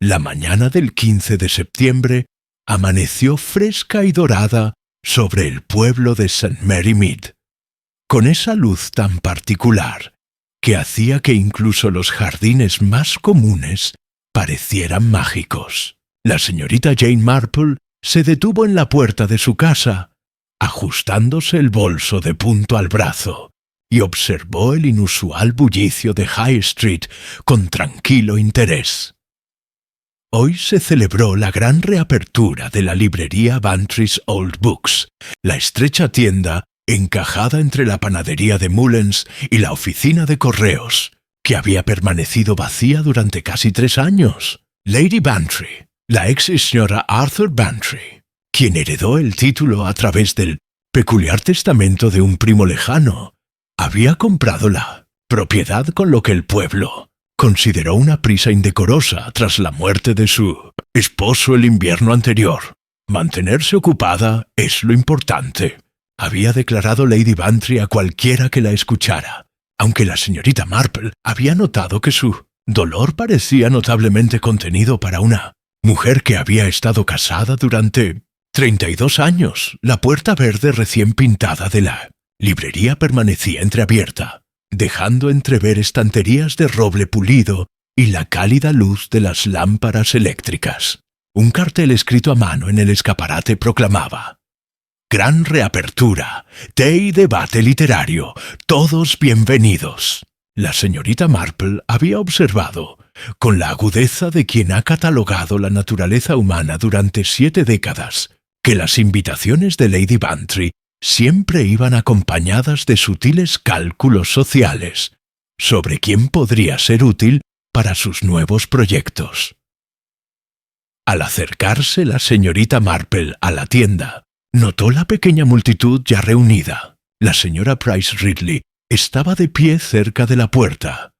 La mañana del 15 de septiembre amaneció fresca y dorada sobre el pueblo de St. Mary Mead, con esa luz tan particular que hacía que incluso los jardines más comunes parecieran mágicos. La señorita Jane Marple se detuvo en la puerta de su casa, ajustándose el bolso de punto al brazo, y observó el inusual bullicio de High Street con tranquilo interés. Hoy se celebró la gran reapertura de la librería Bantry's Old Books, la estrecha tienda encajada entre la panadería de Mullens y la oficina de correos, que había permanecido vacía durante casi 3 años. Lady Bantry, la ex señora Arthur Bantry, quien heredó el título a través del peculiar testamento de un primo lejano, había comprado la propiedad, con lo que el pueblo consideró una prisa indecorosa tras la muerte de su esposo el invierno anterior. Mantenerse ocupada es lo importante, había declarado Lady Bantry a cualquiera que la escuchara, aunque la señorita Marple había notado que su dolor parecía notablemente contenido para una mujer que había estado casada durante 32 años. La puerta verde recién pintada de la librería permanecía entreabierta, dejando entrever estanterías de roble pulido y la cálida luz de las lámparas eléctricas. Un cartel escrito a mano en el escaparate proclamaba: «Gran reapertura, té y debate literario, todos bienvenidos». La señorita Marple había observado, con la agudeza de quien ha catalogado la naturaleza humana durante 7 décadas, que las invitaciones de Lady Bantry siempre iban acompañadas de sutiles cálculos sociales sobre quién podría ser útil para sus nuevos proyectos. Al acercarse la señorita Marple a la tienda, notó la pequeña multitud ya reunida. La señora Price Ridley estaba de pie cerca de la puerta,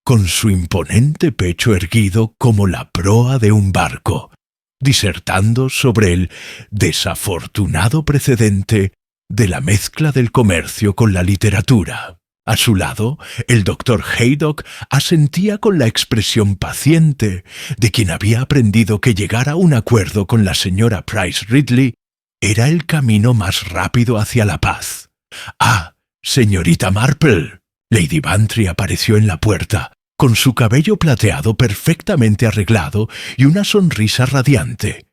con su imponente pecho erguido como la proa de un barco, disertando sobre el desafortunado precedente de la mezcla del comercio con la literatura. A su lado, el doctor Haydock asentía con la expresión paciente de quien había aprendido que llegar a un acuerdo con la señora Price Ridley era el camino más rápido hacia la paz. «Ah, señorita Marple». Lady Bantry apareció en la puerta, con su cabello plateado perfectamente arreglado y una sonrisa radiante,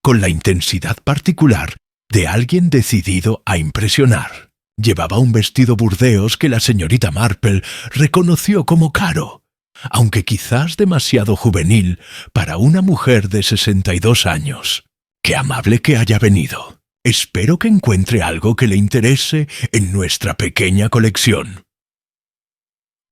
con la intensidad particular de alguien decidido a impresionar. Llevaba un vestido burdeos que la señorita Marple reconoció como caro, aunque quizás demasiado juvenil para una mujer de 62 años. «Qué amable que haya venido. Espero que encuentre algo que le interese en nuestra pequeña colección».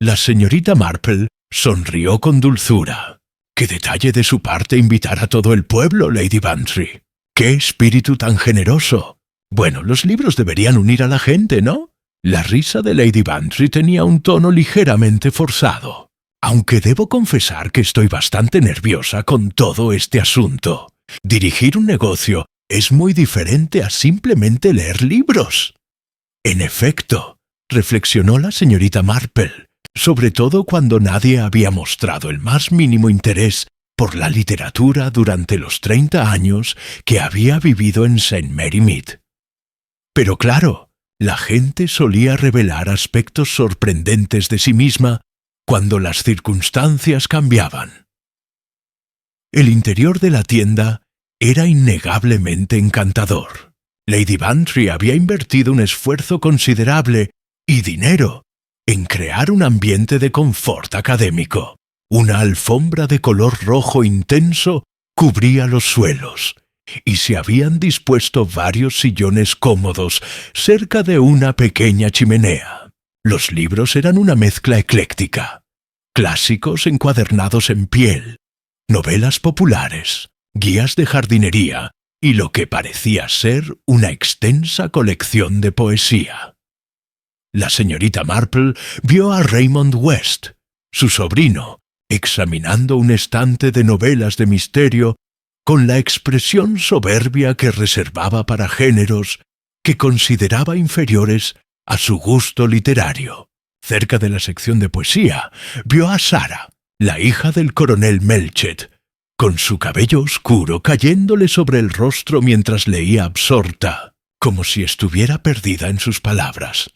La señorita Marple sonrió con dulzura. «Qué detalle de su parte invitar a todo el pueblo, Lady Bantry. ¡Qué espíritu tan generoso! Bueno, los libros deberían unir a la gente, ¿no?». La risa de Lady Bantry tenía un tono ligeramente forzado. «Aunque debo confesar que estoy bastante nerviosa con todo este asunto. Dirigir un negocio es muy diferente a simplemente leer libros». «En efecto», reflexionó la señorita Marple, sobre todo cuando nadie había mostrado el más mínimo interés por la literatura durante los 30 años que había vivido en St. Mary Mead. Pero claro, la gente solía revelar aspectos sorprendentes de sí misma cuando las circunstancias cambiaban. El interior de la tienda era innegablemente encantador. Lady Bantry había invertido un esfuerzo considerable y dinero en crear un ambiente de confort académico. Una alfombra de color rojo intenso cubría los suelos, y se habían dispuesto varios sillones cómodos cerca de una pequeña chimenea. Los libros eran una mezcla ecléctica: clásicos encuadernados en piel, novelas populares, guías de jardinería y lo que parecía ser una extensa colección de poesía. La señorita Marple vio a Raymond West, su sobrino, examinando un estante de novelas de misterio con la expresión soberbia que reservaba para géneros que consideraba inferiores a su gusto literario. Cerca de la sección de poesía, vio a Sarah, la hija del coronel Melchet, con su cabello oscuro cayéndole sobre el rostro mientras leía absorta, como si estuviera perdida en sus palabras.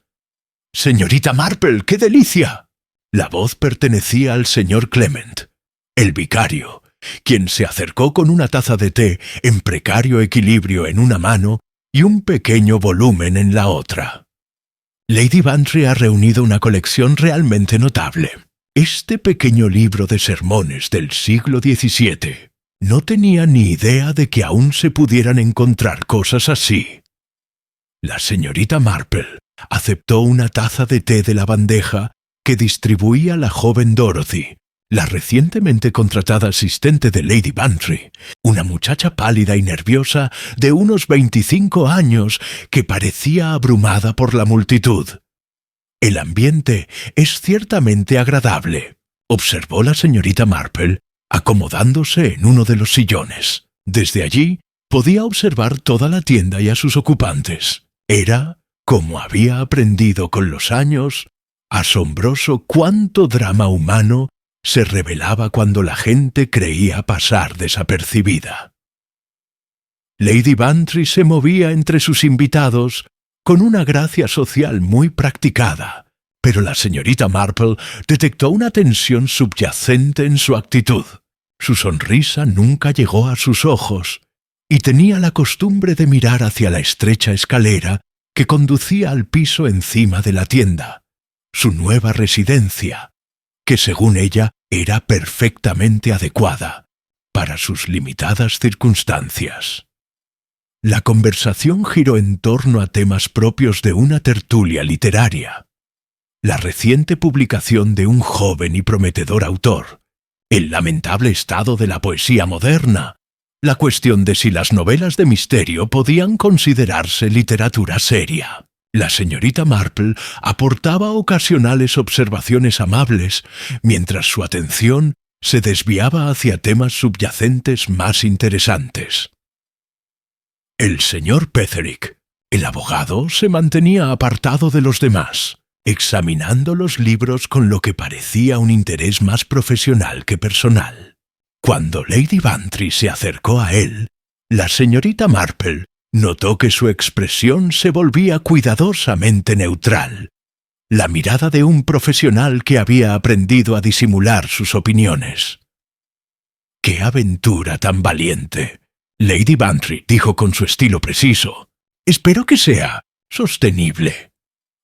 «Señorita Marple, qué delicia». La voz pertenecía al señor Clement, el vicario, quien se acercó con una taza de té en precario equilibrio en una mano y un pequeño volumen en la otra. Lady Bantry ha reunido una colección realmente notable. Este pequeño libro de sermones del siglo XVII no tenía ni idea de que aún se pudieran encontrar cosas así. La señorita Marple aceptó una taza de té de la bandeja que distribuía la joven Dorothy, la recientemente contratada asistente de Lady Bantry, una muchacha pálida y nerviosa de unos 25 años que parecía abrumada por la multitud. «El ambiente es ciertamente agradable», observó la señorita Marple, acomodándose en uno de los sillones. Desde allí podía observar toda la tienda y a sus ocupantes. Era, como había aprendido con los años, asombroso cuánto drama humano se revelaba cuando la gente creía pasar desapercibida. Lady Bantry se movía entre sus invitados con una gracia social muy practicada, pero la señorita Marple detectó una tensión subyacente en su actitud. Su sonrisa nunca llegó a sus ojos y tenía la costumbre de mirar hacia la estrecha escalera que conducía al piso encima de la tienda, su nueva residencia, que según ella era perfectamente adecuada para sus limitadas circunstancias. La conversación giró en torno a temas propios de una tertulia literaria. La reciente publicación de un joven y prometedor autor, el lamentable estado de la poesía moderna, la cuestión de si las novelas de misterio podían considerarse literatura seria. La señorita Marple aportaba ocasionales observaciones amables, mientras su atención se desviaba hacia temas subyacentes más interesantes. El señor Petherick, el abogado, se mantenía apartado de los demás, examinando los libros con lo que parecía un interés más profesional que personal. Cuando Lady Bantry se acercó a él, la señorita Marple notó que su expresión se volvía cuidadosamente neutral, la mirada de un profesional que había aprendido a disimular sus opiniones. «¡Qué aventura tan valiente!», Lady Bantry dijo con su estilo preciso. «Espero que sea sostenible».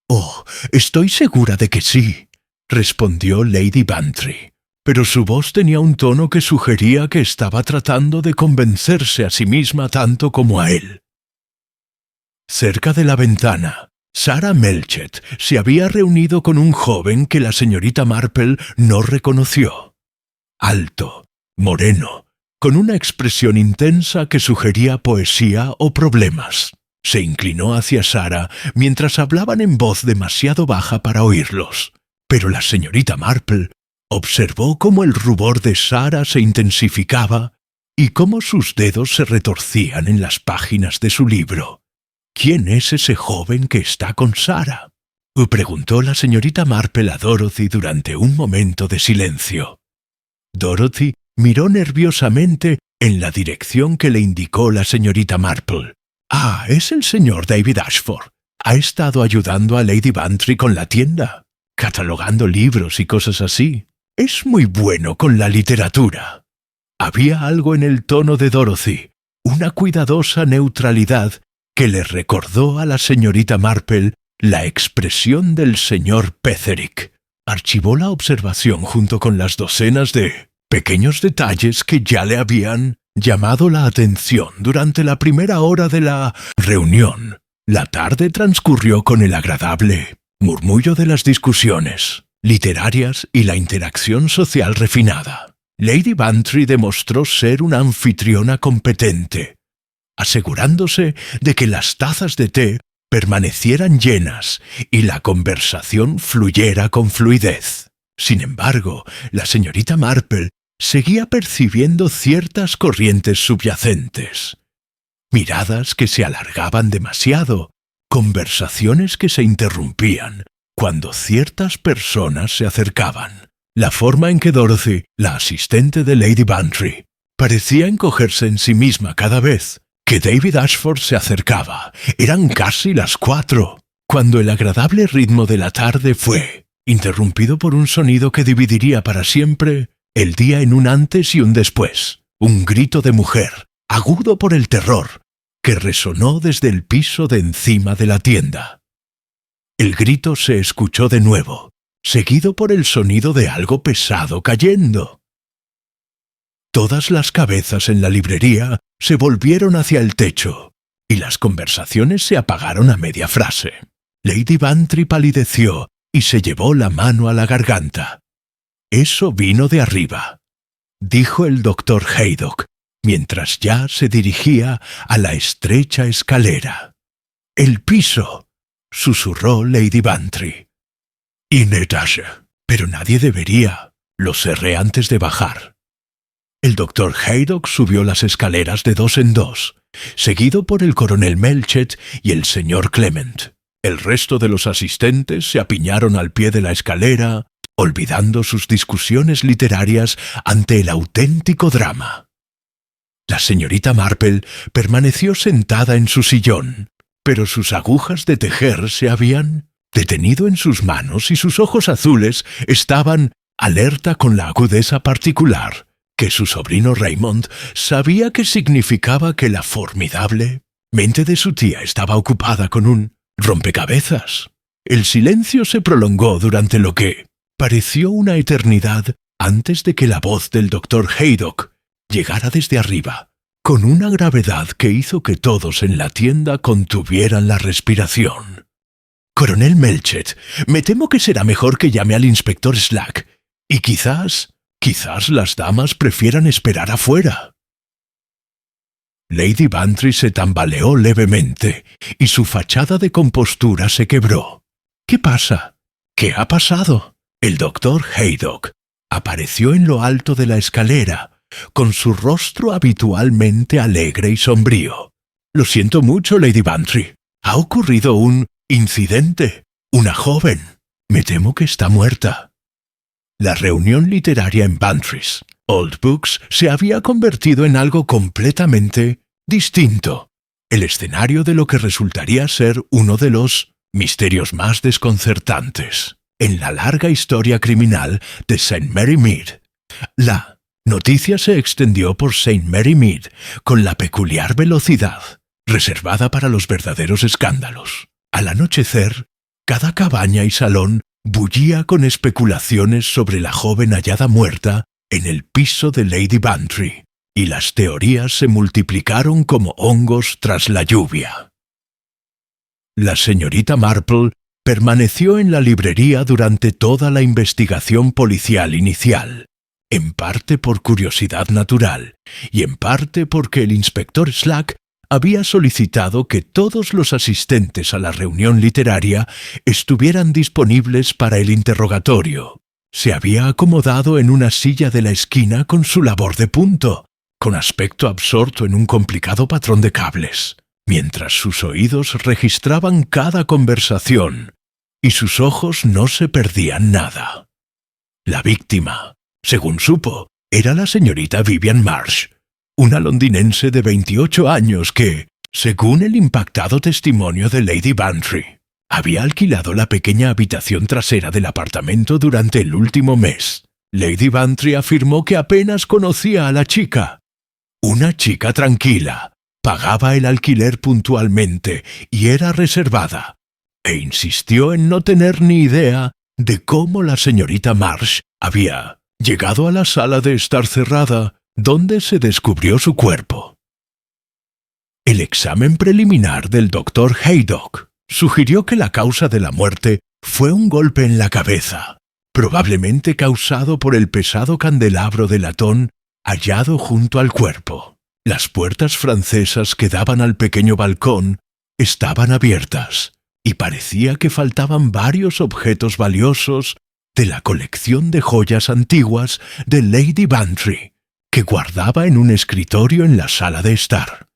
«Oh, estoy segura de que sí», respondió Lady Bantry, pero su voz tenía un tono que sugería que estaba tratando de convencerse a sí misma tanto como a él. Cerca de la ventana, Sarah Melchett se había reunido con un joven que la señorita Marple no reconoció. Alto, moreno, con una expresión intensa que sugería poesía o problemas. Se inclinó hacia Sarah mientras hablaban en voz demasiado baja para oírlos, pero la señorita Marple observó cómo el rubor de Sarah se intensificaba y cómo sus dedos se retorcían en las páginas de su libro. «¿Quién es ese joven que está con Sarah?», preguntó la señorita Marple a Dorothy durante un momento de silencio. Dorothy miró nerviosamente en la dirección que le indicó la señorita Marple. «Ah, es el señor David Ashford. Ha estado ayudando a Lady Bantry con la tienda, catalogando libros y cosas así. Es muy bueno con la literatura». Había algo en el tono de Dorothy, una cuidadosa neutralidad que le recordó a la señorita Marple la expresión del señor Petherick. Archivó la observación junto con las docenas de pequeños detalles que ya le habían llamado la atención durante la primera hora de la reunión. La tarde transcurrió con el agradable murmullo de las discusiones literarias y la interacción social refinada. Lady Bantry demostró ser una anfitriona competente, asegurándose de que las tazas de té permanecieran llenas y la conversación fluyera con fluidez. Sin embargo, la señorita Marple seguía percibiendo ciertas corrientes subyacentes. Miradas que se alargaban demasiado, conversaciones que se interrumpían cuando ciertas personas se acercaban. La forma en que Dorothy, la asistente de Lady Bantry, Parecía encogerse en sí misma cada vez que David Ashford se acercaba. Eran casi las 4, cuando el agradable ritmo de la tarde fue interrumpido por un sonido que dividiría para siempre el día en un antes y un después. Un grito de mujer, agudo por el terror, que resonó desde el piso de encima de la tienda. El grito se escuchó de nuevo, seguido por el sonido de algo pesado cayendo. Todas las cabezas en la librería se volvieron hacia el techo, y las conversaciones se apagaron a media frase. Lady Bantry palideció y se llevó la mano a la garganta. «Eso vino de arriba», dijo el doctor Haydock, mientras ya se dirigía a la estrecha escalera. «El piso», susurró Lady Bantry. «Y Natasha, pero nadie debería. Lo cerré antes de bajar». El doctor Haydock subió las escaleras de 2 en 2, seguido por el coronel Melchett y el señor Clement. El resto de los asistentes se apiñaron al pie de la escalera, olvidando sus discusiones literarias ante el auténtico drama. La señorita Marple permaneció sentada en su sillón, pero sus agujas de tejer se habían detenido en sus manos y sus ojos azules estaban alerta con la agudeza particular que su sobrino Raymond sabía que significaba que la formidable mente de su tía estaba ocupada con un rompecabezas. El silencio se prolongó durante lo que pareció una eternidad antes de que la voz del doctor Haydock llegara desde arriba, con una gravedad que hizo que todos en la tienda contuvieran la respiración. «Coronel Melchett, me temo que será mejor que llame al inspector Slack, y quizás las damas prefieran esperar afuera». Lady Bantry se tambaleó levemente y su fachada de compostura se quebró. «¿Qué pasa? ¿Qué ha pasado?» El doctor Haydock apareció en lo alto de la escalera, con su rostro habitualmente alegre y sombrío. «Lo siento mucho, Lady Bantry. Ha ocurrido un incidente. Una joven. Me temo que está muerta». La reunión literaria en Bantry's Old Books se había convertido en algo completamente distinto, el escenario de lo que resultaría ser uno de los misterios más desconcertantes en la larga historia criminal de St. Mary Mead. La noticia se extendió por St. Mary Mead con la peculiar velocidad reservada para los verdaderos escándalos. Al anochecer, cada cabaña y salón bullía con especulaciones sobre la joven hallada muerta en el piso de Lady Bantry, y las teorías se multiplicaron como hongos tras la lluvia. La señorita Marple permaneció en la librería durante toda la investigación policial inicial, en parte por curiosidad natural y en parte porque el inspector Slack había solicitado que todos los asistentes a la reunión literaria estuvieran disponibles para el interrogatorio. Se había acomodado en una silla de la esquina con su labor de punto, con aspecto absorto en un complicado patrón de cables, mientras sus oídos registraban cada conversación y sus ojos no se perdían nada. La víctima, según supo, era la señorita Vivian Marsh, una londinense de 28 años que, según el impactado testimonio de Lady Bantry, había alquilado la pequeña habitación trasera del apartamento durante el último mes. Lady Bantry afirmó que apenas conocía a la chica. Una chica tranquila, pagaba el alquiler puntualmente y era reservada, e insistió en no tener ni idea de cómo la señorita Marsh había llegado a la sala de estar cerrada, donde se descubrió su cuerpo. El examen preliminar del doctor Haydock sugirió que la causa de la muerte fue un golpe en la cabeza, probablemente causado por el pesado candelabro de latón hallado junto al cuerpo. Las puertas francesas que daban al pequeño balcón estaban abiertas, y parecía que faltaban varios objetos valiosos de la colección de joyas antiguas de Lady Bantry, que guardaba en un escritorio en la sala de estar.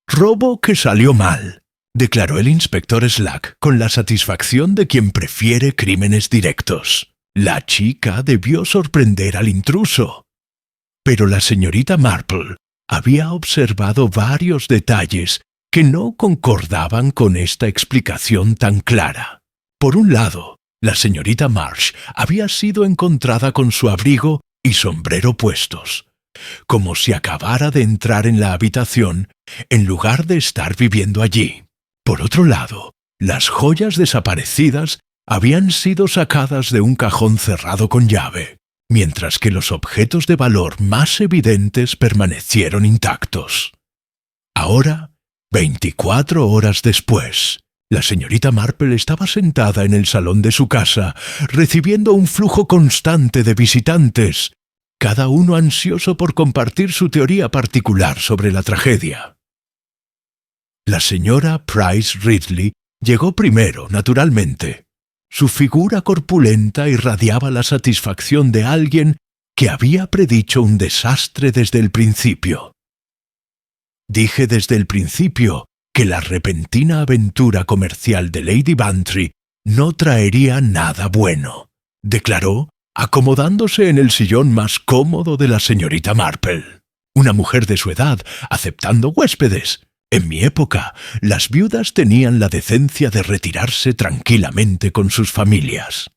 «Robo que salió mal», declaró el inspector Slack con la satisfacción de quien prefiere crímenes directos. La chica debió sorprender al intruso. Pero la señorita Marple había observado varios detalles que no concordaban con esta explicación tan clara. Por un lado, la señorita Marsh había sido encontrada con su abrigo y sombrero puestos, como si acabara de entrar en la habitación en lugar de estar viviendo allí. Por otro lado, las joyas desaparecidas habían sido sacadas de un cajón cerrado con llave, mientras que los objetos de valor más evidentes permanecieron intactos. Ahora, 24 horas después, la señorita Marple estaba sentada en el salón de su casa, recibiendo un flujo constante de visitantes, cada uno ansioso por compartir su teoría particular sobre la tragedia. La señora Price Ridley llegó primero, naturalmente. Su figura corpulenta irradiaba la satisfacción de alguien que había predicho un desastre desde el principio. Dije desde el principio que la repentina aventura comercial de Lady Bantry no traería nada bueno, declaró, acomodándose en el sillón más cómodo de la señorita Marple. Una mujer de su edad, aceptando huéspedes. En mi época, las viudas tenían la decencia de retirarse tranquilamente con sus familias.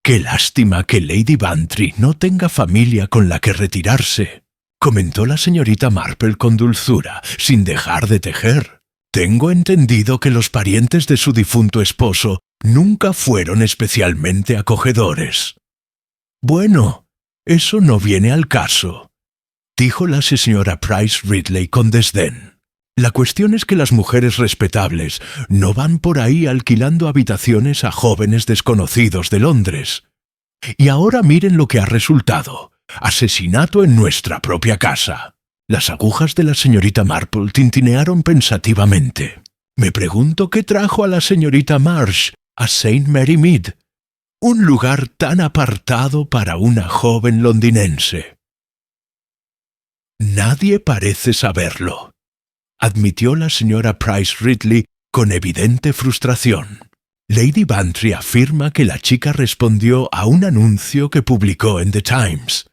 «Qué lástima que Lady Bantry no tenga familia con la que retirarse», comentó la señorita Marple con dulzura, sin dejar de tejer. «Tengo entendido que los parientes de su difunto esposo nunca fueron especialmente acogedores». «Bueno, eso no viene al caso», dijo la señora Price Ridley con desdén. «La cuestión es que las mujeres respetables no van por ahí alquilando habitaciones a jóvenes desconocidos de Londres. Y ahora miren lo que ha resultado. Asesinato en nuestra propia casa». Las agujas de la señorita Marple tintinearon pensativamente. «Me pregunto qué trajo a la señorita Marsh a St. Mary Mead, un lugar tan apartado para una joven londinense». «Nadie parece saberlo», admitió la señora Price Ridley con evidente frustración. «Lady Bantry afirma que la chica respondió a un anuncio que publicó en The Times.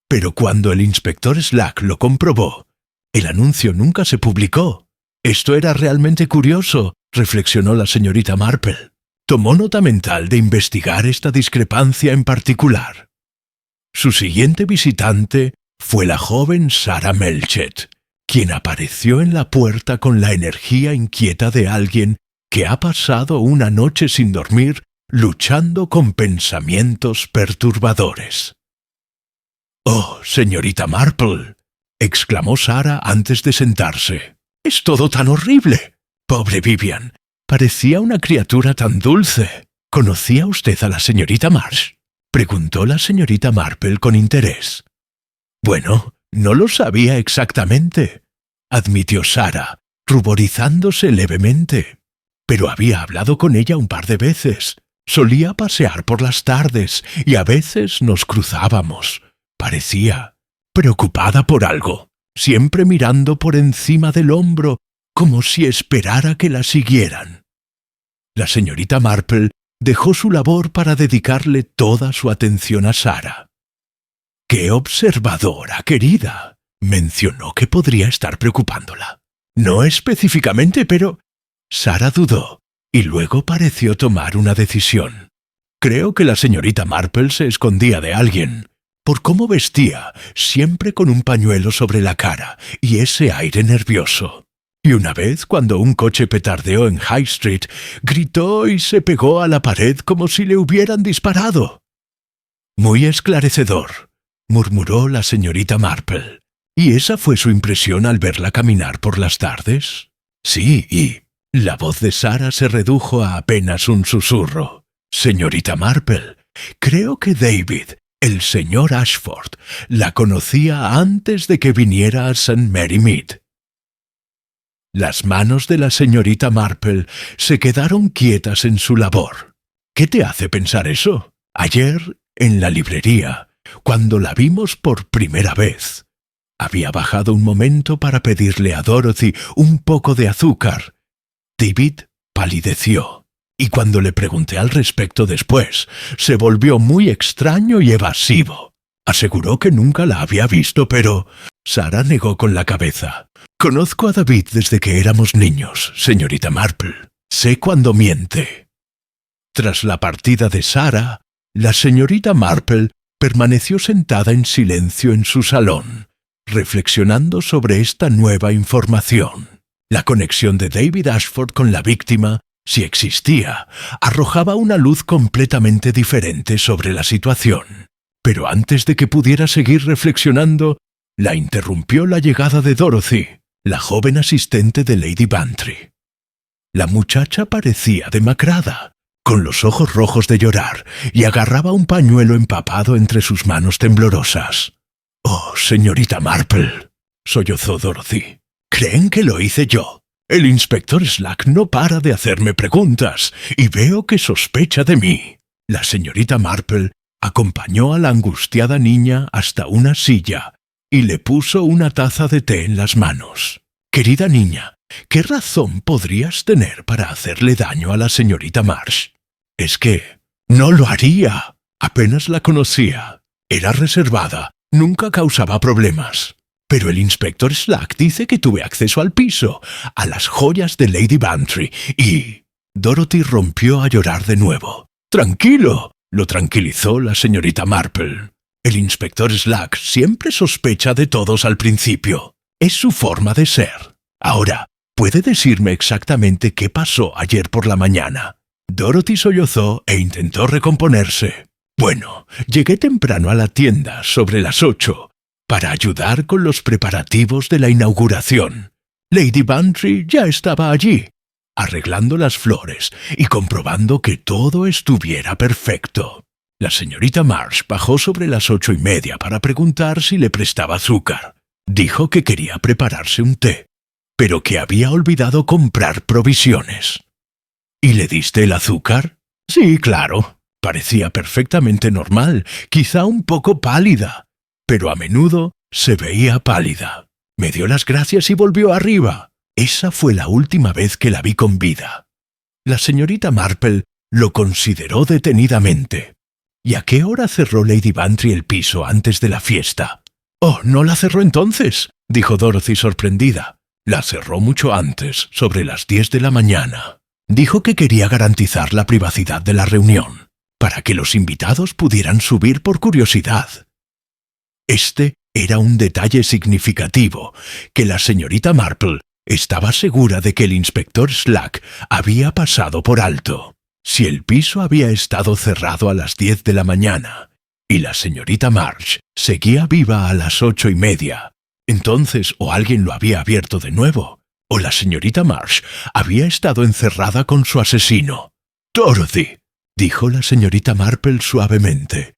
Pero cuando el inspector Slack lo comprobó, el anuncio nunca se publicó. Esto era realmente curioso», reflexionó la señorita Marple. Tomó nota mental de investigar esta discrepancia en particular. Su siguiente visitante fue la joven Sarah Melchett, quien apareció en la puerta con la energía inquieta de alguien que ha pasado una noche sin dormir luchando con pensamientos perturbadores. «Oh, señorita Marple», exclamó Sarah antes de sentarse. «Es todo tan horrible. Pobre Vivian, parecía una criatura tan dulce. ¿Conocía usted a la señorita Marsh?», preguntó la señorita Marple con interés. «Bueno, no lo sabía exactamente», admitió Sarah, ruborizándose levemente. «Pero había hablado con ella un par de veces. Solía pasear por las tardes y a veces nos cruzábamos. Parecía preocupada por algo, siempre mirando por encima del hombro, como si esperara que la siguieran». La señorita Marple dejó su labor para dedicarle toda su atención a Sarah. «¡Qué observadora, querida!», mencionó que podría estar preocupándola. «No específicamente, pero...». Sarah dudó y luego pareció tomar una decisión. «Creo que la señorita Marple se escondía de alguien. Por cómo vestía, siempre con un pañuelo sobre la cara y ese aire nervioso. Y una vez, cuando un coche petardeó en High Street, gritó y se pegó a la pared como si le hubieran disparado». «Muy esclarecedor», murmuró la señorita Marple. «¿Y esa fue su impresión al verla caminar por las tardes?». «Sí, y...». La voz de Sarah se redujo a apenas un susurro. «Señorita Marple, creo que David, el señor Ashford, la conocía antes de que viniera a St. Mary Mead». Las manos de la señorita Marple se quedaron quietas en su labor. «¿Qué te hace pensar eso?». «Ayer, en la librería, cuando la vimos por primera vez. Había bajado un momento para pedirle a Dorothy un poco de azúcar. David palideció. y cuando le pregunté al respecto después, se volvió muy extraño y evasivo. Aseguró que nunca la había visto, pero Sarah negó con la cabeza. Conozco a David desde que éramos niños, señorita Marple. Sé cuándo miente. Tras la partida de Sarah, la señorita Marple permaneció sentada en silencio en su salón, reflexionando sobre esta nueva información. La conexión de David Ashford con la víctima, si existía, arrojaba una luz completamente diferente sobre la situación. Pero antes de que pudiera seguir reflexionando, la interrumpió la llegada de Dorothy, la joven asistente de Lady Bantry. La muchacha parecía demacrada, con los ojos rojos de llorar, y agarraba un pañuelo empapado entre sus manos temblorosas. «Oh, señorita Marple», sollozó Dorothy, «¿creen que lo hice yo? El inspector Slack no para de hacerme preguntas, y veo que sospecha de mí». La señorita Marple acompañó a la angustiada niña hasta una silla y le puso una taza de té en las manos. «Querida niña, ¿qué razón podrías tener para hacerle daño a la señorita Marsh?» «Es que no lo haría. Apenas la conocía. Era reservada, nunca causaba problemas. Pero el inspector Slack dice que tuve acceso al piso, a las joyas de Lady Bantry y...» Dorothy rompió a llorar de nuevo. «Tranquilo», lo tranquilizó la señorita Marple. «El inspector Slack siempre sospecha de todos al principio. Es su forma de ser. Ahora, ¿puede decirme exactamente qué pasó ayer por la mañana?» Dorothy sollozó e intentó recomponerse. «Bueno, llegué temprano a la tienda, sobre las 8, para ayudar con los preparativos de la inauguración. Lady Bantry ya estaba allí, arreglando las flores y comprobando que todo estuviera perfecto. La señorita Marsh bajó sobre las 8:30 para preguntar si le prestaba azúcar. Dijo que quería prepararse un té, pero que había olvidado comprar provisiones». «¿Y le diste el azúcar?» «Sí, claro. Parecía perfectamente normal, quizá un poco pálida, pero a menudo se veía pálida. Me dio las gracias y volvió arriba. Esa fue la última vez que la vi con vida». La señorita Marple lo consideró detenidamente. «¿Y a qué hora cerró Lady Bantry el piso antes de la fiesta?» «Oh, ¿no la cerró entonces?», dijo Dorothy sorprendida. «La cerró mucho antes, sobre las 10 de la mañana. Dijo que quería garantizar la privacidad de la reunión, para que los invitados pudieran subir por curiosidad». Este era un detalle significativo que la señorita Marple estaba segura de que el inspector Slack había pasado por alto. Si el piso había estado cerrado a las 10 de la mañana y la señorita Marsh seguía viva a las 8:30, entonces o alguien lo había abierto de nuevo, o la señorita Marsh había estado encerrada con su asesino. «Dorothy», dijo la señorita Marple suavemente,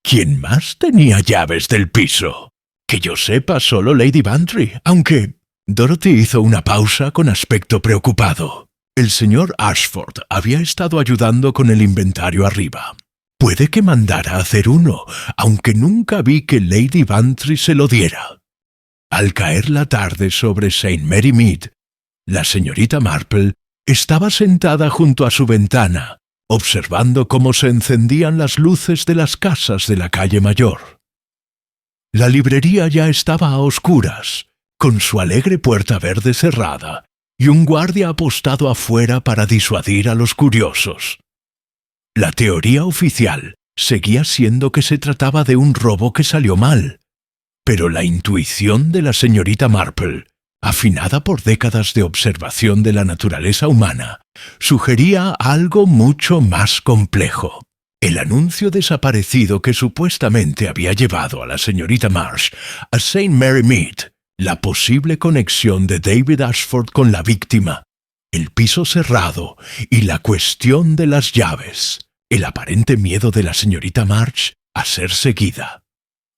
«¿quién más tenía llaves del piso?» «Que yo sepa, solo Lady Bantry, aunque...» Dorothy hizo una pausa con aspecto preocupado. El señor Ashford había estado ayudando con el inventario arriba. Puede que mandara a hacer uno, aunque nunca vi que Lady Bantry se lo diera. Al caer la tarde sobre St. Mary Mead, la señorita Marple estaba sentada junto a su ventana, observando cómo se encendían las luces de las casas de la calle Mayor. La librería ya estaba a oscuras, con su alegre puerta verde cerrada y un guardia apostado afuera para disuadir a los curiosos. La teoría oficial seguía siendo que se trataba de un robo que salió mal, pero la intuición de la señorita Marple, afinada por décadas de observación de la naturaleza humana, sugería algo mucho más complejo. El anuncio desaparecido que supuestamente había llevado a la señorita Marsh a St. Mary Mead, la posible conexión de David Ashford con la víctima, el piso cerrado y la cuestión de las llaves, el aparente miedo de la señorita Marsh a ser seguida.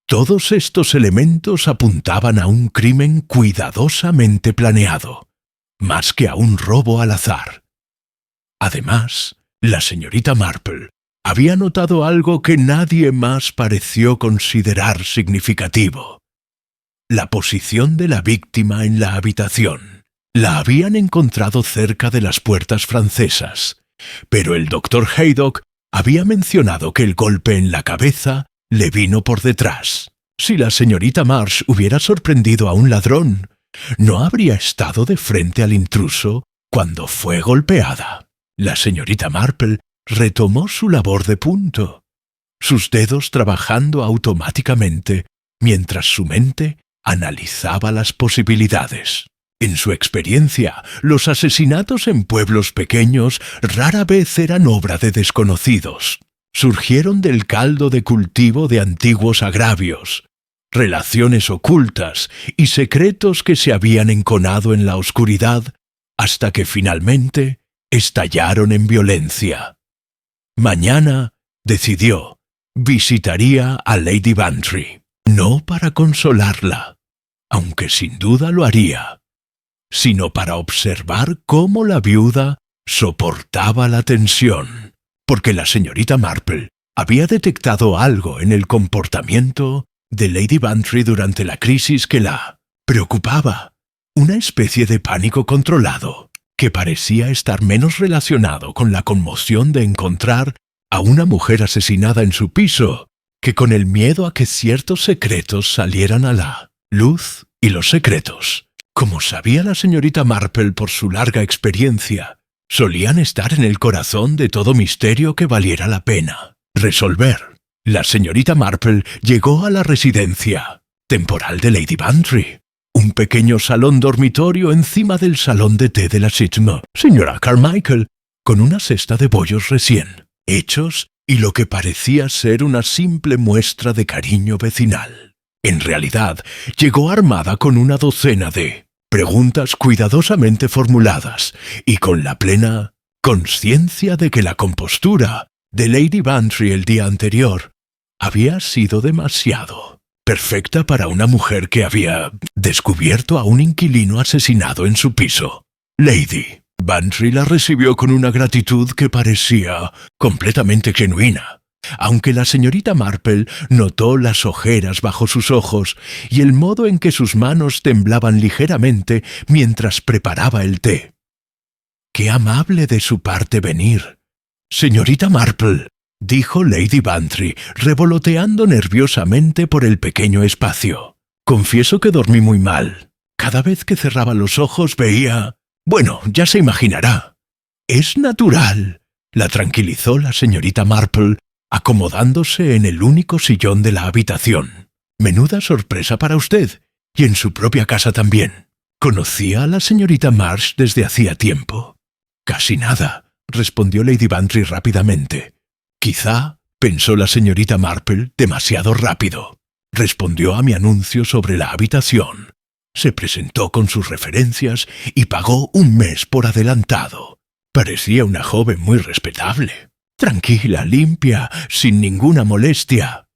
Todos estos elementos apuntaban a un crimen cuidadosamente planeado, más que a un robo al azar. Además, la señorita Marple había notado algo que nadie más pareció considerar significativo: la posición de la víctima en la habitación. La habían encontrado cerca de las puertas francesas, pero el doctor Haydock había mencionado que el golpe en la cabeza le vino por detrás. Si la señorita Marsh hubiera sorprendido a un ladrón, no habría estado de frente al intruso cuando fue golpeada. La señorita Marple retomó su labor de punto, sus dedos trabajando automáticamente mientras su mente analizaba las posibilidades. En su experiencia, los asesinatos en pueblos pequeños rara vez eran obra de desconocidos. Surgieron del caldo de cultivo de antiguos agravios, relaciones ocultas y secretos que se habían enconado en la oscuridad hasta que finalmente estallaron en violencia. Mañana, decidió, visitaría a Lady Bantry, no para consolarla, aunque sin duda lo haría, sino para observar cómo la viuda soportaba la tensión, porque la señorita Marple había detectado algo en el comportamiento de Lady Bantry durante la crisis que la preocupaba, una especie de pánico controlado, que parecía estar menos relacionado con la conmoción de encontrar a una mujer asesinada en su piso que con el miedo a que ciertos secretos salieran a la luz. Y los secretos, como sabía la señorita Marple por su larga experiencia, solían estar en el corazón de todo misterio que valiera la pena resolver. La señorita Marple llegó a la residencia temporal de Lady Bantry, un pequeño salón dormitorio encima del salón de té de la señora Carmichael, con una cesta de bollos recién hechos y lo que parecía ser una simple muestra de cariño vecinal. En realidad, llegó armada con una docena de preguntas cuidadosamente formuladas y con la plena conciencia de que la compostura de Lady Bantry el día anterior había sido demasiado perfecta para una mujer que había descubierto a un inquilino asesinado en su piso. Lady Bantry la recibió con una gratitud que parecía completamente genuina, aunque la señorita Marple notó las ojeras bajo sus ojos y el modo en que sus manos temblaban ligeramente mientras preparaba el té. «Qué amable de su parte venir, señorita Marple», dijo Lady Bantry, revoloteando nerviosamente por el pequeño espacio. «Confieso que dormí muy mal. Cada vez que cerraba los ojos veía... Bueno, ya se imaginará». «Es natural», la tranquilizó la señorita Marple, acomodándose en el único sillón de la habitación. «Menuda sorpresa para usted, y en su propia casa también. ¿Conocía a la señorita Marsh desde hacía tiempo?» «Casi nada», respondió Lady Bantry rápidamente. «Quizá», pensó la señorita Marple, demasiado rápido. Respondió a mi anuncio sobre la habitación. Se presentó con sus referencias y pagó un mes por adelantado. Parecía una joven muy respetable. Tranquila, limpia, sin ninguna molestia».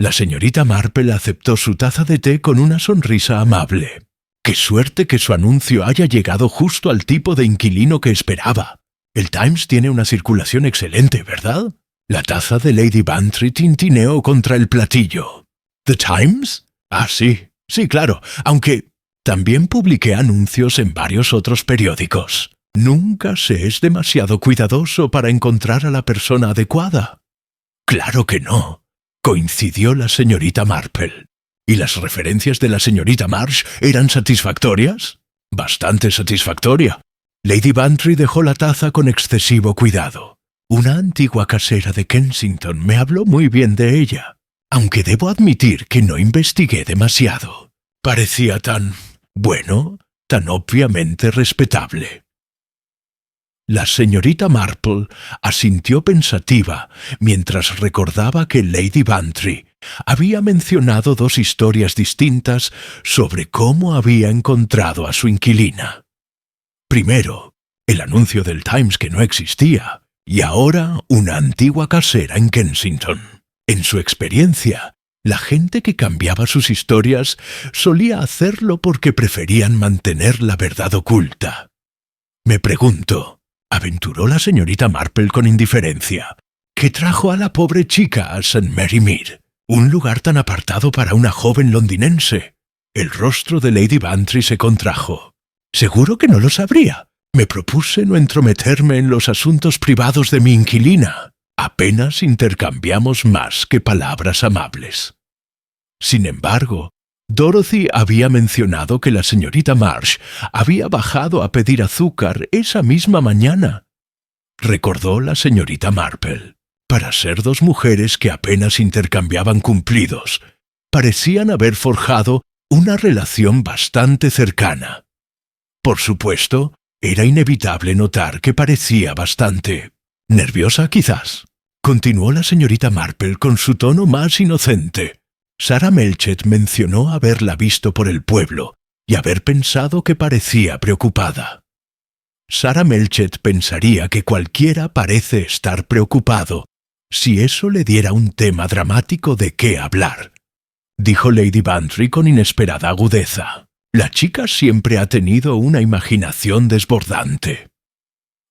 La señorita Marple aceptó su taza de té con una sonrisa amable. «Qué suerte que su anuncio haya llegado justo al tipo de inquilino que esperaba. El Times tiene una circulación excelente, ¿verdad?» La taza de Lady Bantry tintineó contra el platillo. «¿The Times? Ah, sí, claro, aunque también publiqué anuncios en varios otros periódicos. Nunca se es demasiado cuidadoso para encontrar a la persona adecuada». «Claro que no», coincidió la señorita Marple. «¿Y las referencias de la señorita Marsh eran satisfactorias?» «Bastante satisfactoria». Lady Bantry dejó la taza con excesivo cuidado. «Una antigua casera de Kensington me habló muy bien de ella, aunque debo admitir que no investigué demasiado. Parecía tan obviamente respetable». La señorita Marple asintió pensativa mientras recordaba que Lady Bantry había mencionado dos historias distintas sobre cómo había encontrado a su inquilina. Primero, el anuncio del Times que no existía, y ahora una antigua casera en Kensington. En su experiencia, la gente que cambiaba sus historias solía hacerlo porque preferían mantener la verdad oculta. «Me pregunto», aventuró la señorita Marple con indiferencia, «¿qué trajo a la pobre chica a St. Mary Mead? Un lugar tan apartado para una joven londinense». El rostro de Lady Bantry se contrajo. «Seguro que no lo sabría. Me propuse no entrometerme en los asuntos privados de mi inquilina. Apenas intercambiamos más que palabras amables. Sin embargo, Dorothy había mencionado que la señorita Marsh había bajado a pedir azúcar esa misma mañana. Recordó la señorita Marple. Para ser dos mujeres que apenas intercambiaban cumplidos, parecían haber forjado una relación bastante cercana. Por supuesto, era inevitable notar que parecía bastante nerviosa, quizás. Continuó la señorita Marple con su tono más inocente. Sarah Melchett mencionó haberla visto por el pueblo y haber pensado que parecía preocupada. Sarah Melchett pensaría que cualquiera parece estar preocupado si eso le diera un tema dramático de qué hablar, dijo Lady Bantry con inesperada agudeza. La chica siempre ha tenido una imaginación desbordante.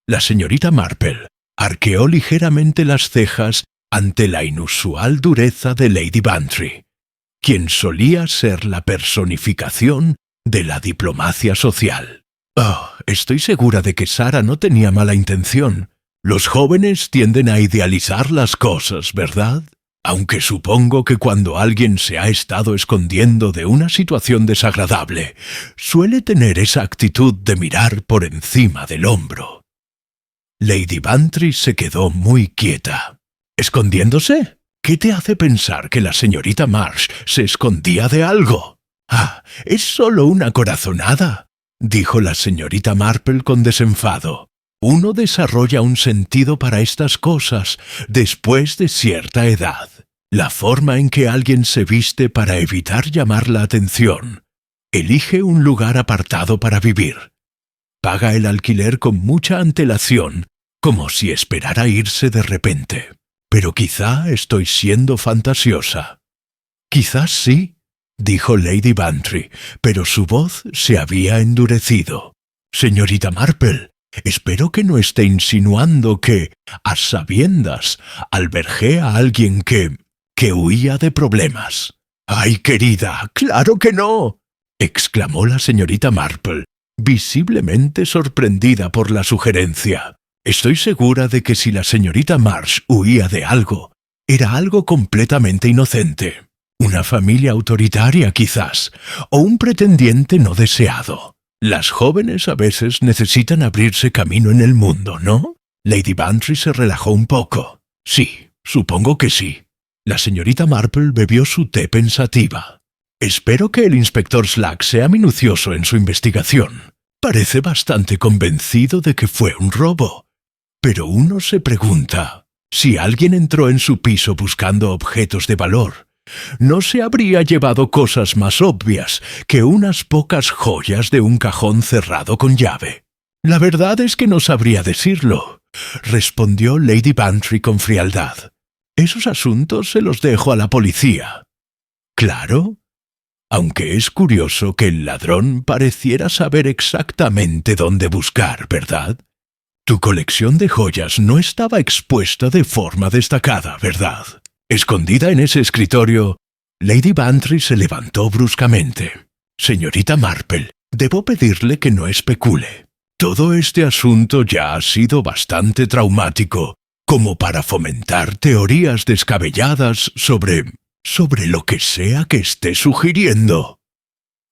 La señorita Marple arqueó ligeramente las cejas ante la inusual dureza de Lady Bantry, quien solía ser la personificación de la diplomacia social. Oh, estoy segura de que Sarah no tenía mala intención. Los jóvenes tienden a idealizar las cosas, ¿verdad? Aunque supongo que cuando alguien se ha estado escondiendo de una situación desagradable, suele tener esa actitud de mirar por encima del hombro. Lady Bantry se quedó muy quieta. ¿Escondiéndose? ¿Qué te hace pensar que la señorita Marsh se escondía de algo? Ah, es solo una corazonada, dijo la señorita Marple con desenfado. Uno desarrolla un sentido para estas cosas después de cierta edad. La forma en que alguien se viste para evitar llamar la atención. Elige un lugar apartado para vivir. Paga el alquiler con mucha antelación, como si esperara irse de repente. Pero quizá estoy siendo fantasiosa. Quizás sí, dijo Lady Bantry, pero su voz se había endurecido. Señorita Marple, espero que no esté insinuando que, a sabiendas, albergué a alguien que huía de problemas. ¡Ay, querida, claro que no!, exclamó la señorita Marple, visiblemente sorprendida por la sugerencia. Estoy segura de que si la señorita Marsh huía de algo, era algo completamente inocente. Una familia autoritaria, quizás, o un pretendiente no deseado. Las jóvenes a veces necesitan abrirse camino en el mundo, ¿no? Lady Bantry se relajó un poco. Sí, supongo que sí. La señorita Marple bebió su té pensativa. Espero que el inspector Slack sea minucioso en su investigación. Parece bastante convencido de que fue un robo. Pero uno se pregunta, si alguien entró en su piso buscando objetos de valor, ¿no se habría llevado cosas más obvias que unas pocas joyas de un cajón cerrado con llave? La verdad es que no sabría decirlo, respondió Lady Bantry con frialdad. Esos asuntos se los dejo a la policía. Claro, aunque es curioso que el ladrón pareciera saber exactamente dónde buscar, ¿verdad? Tu colección de joyas no estaba expuesta de forma destacada, ¿verdad? Escondida en ese escritorio, Lady Bantry se levantó bruscamente. Señorita Marple, debo pedirle que no especule. Todo este asunto ya ha sido bastante traumático como para fomentar teorías descabelladas sobre lo que sea que esté sugiriendo.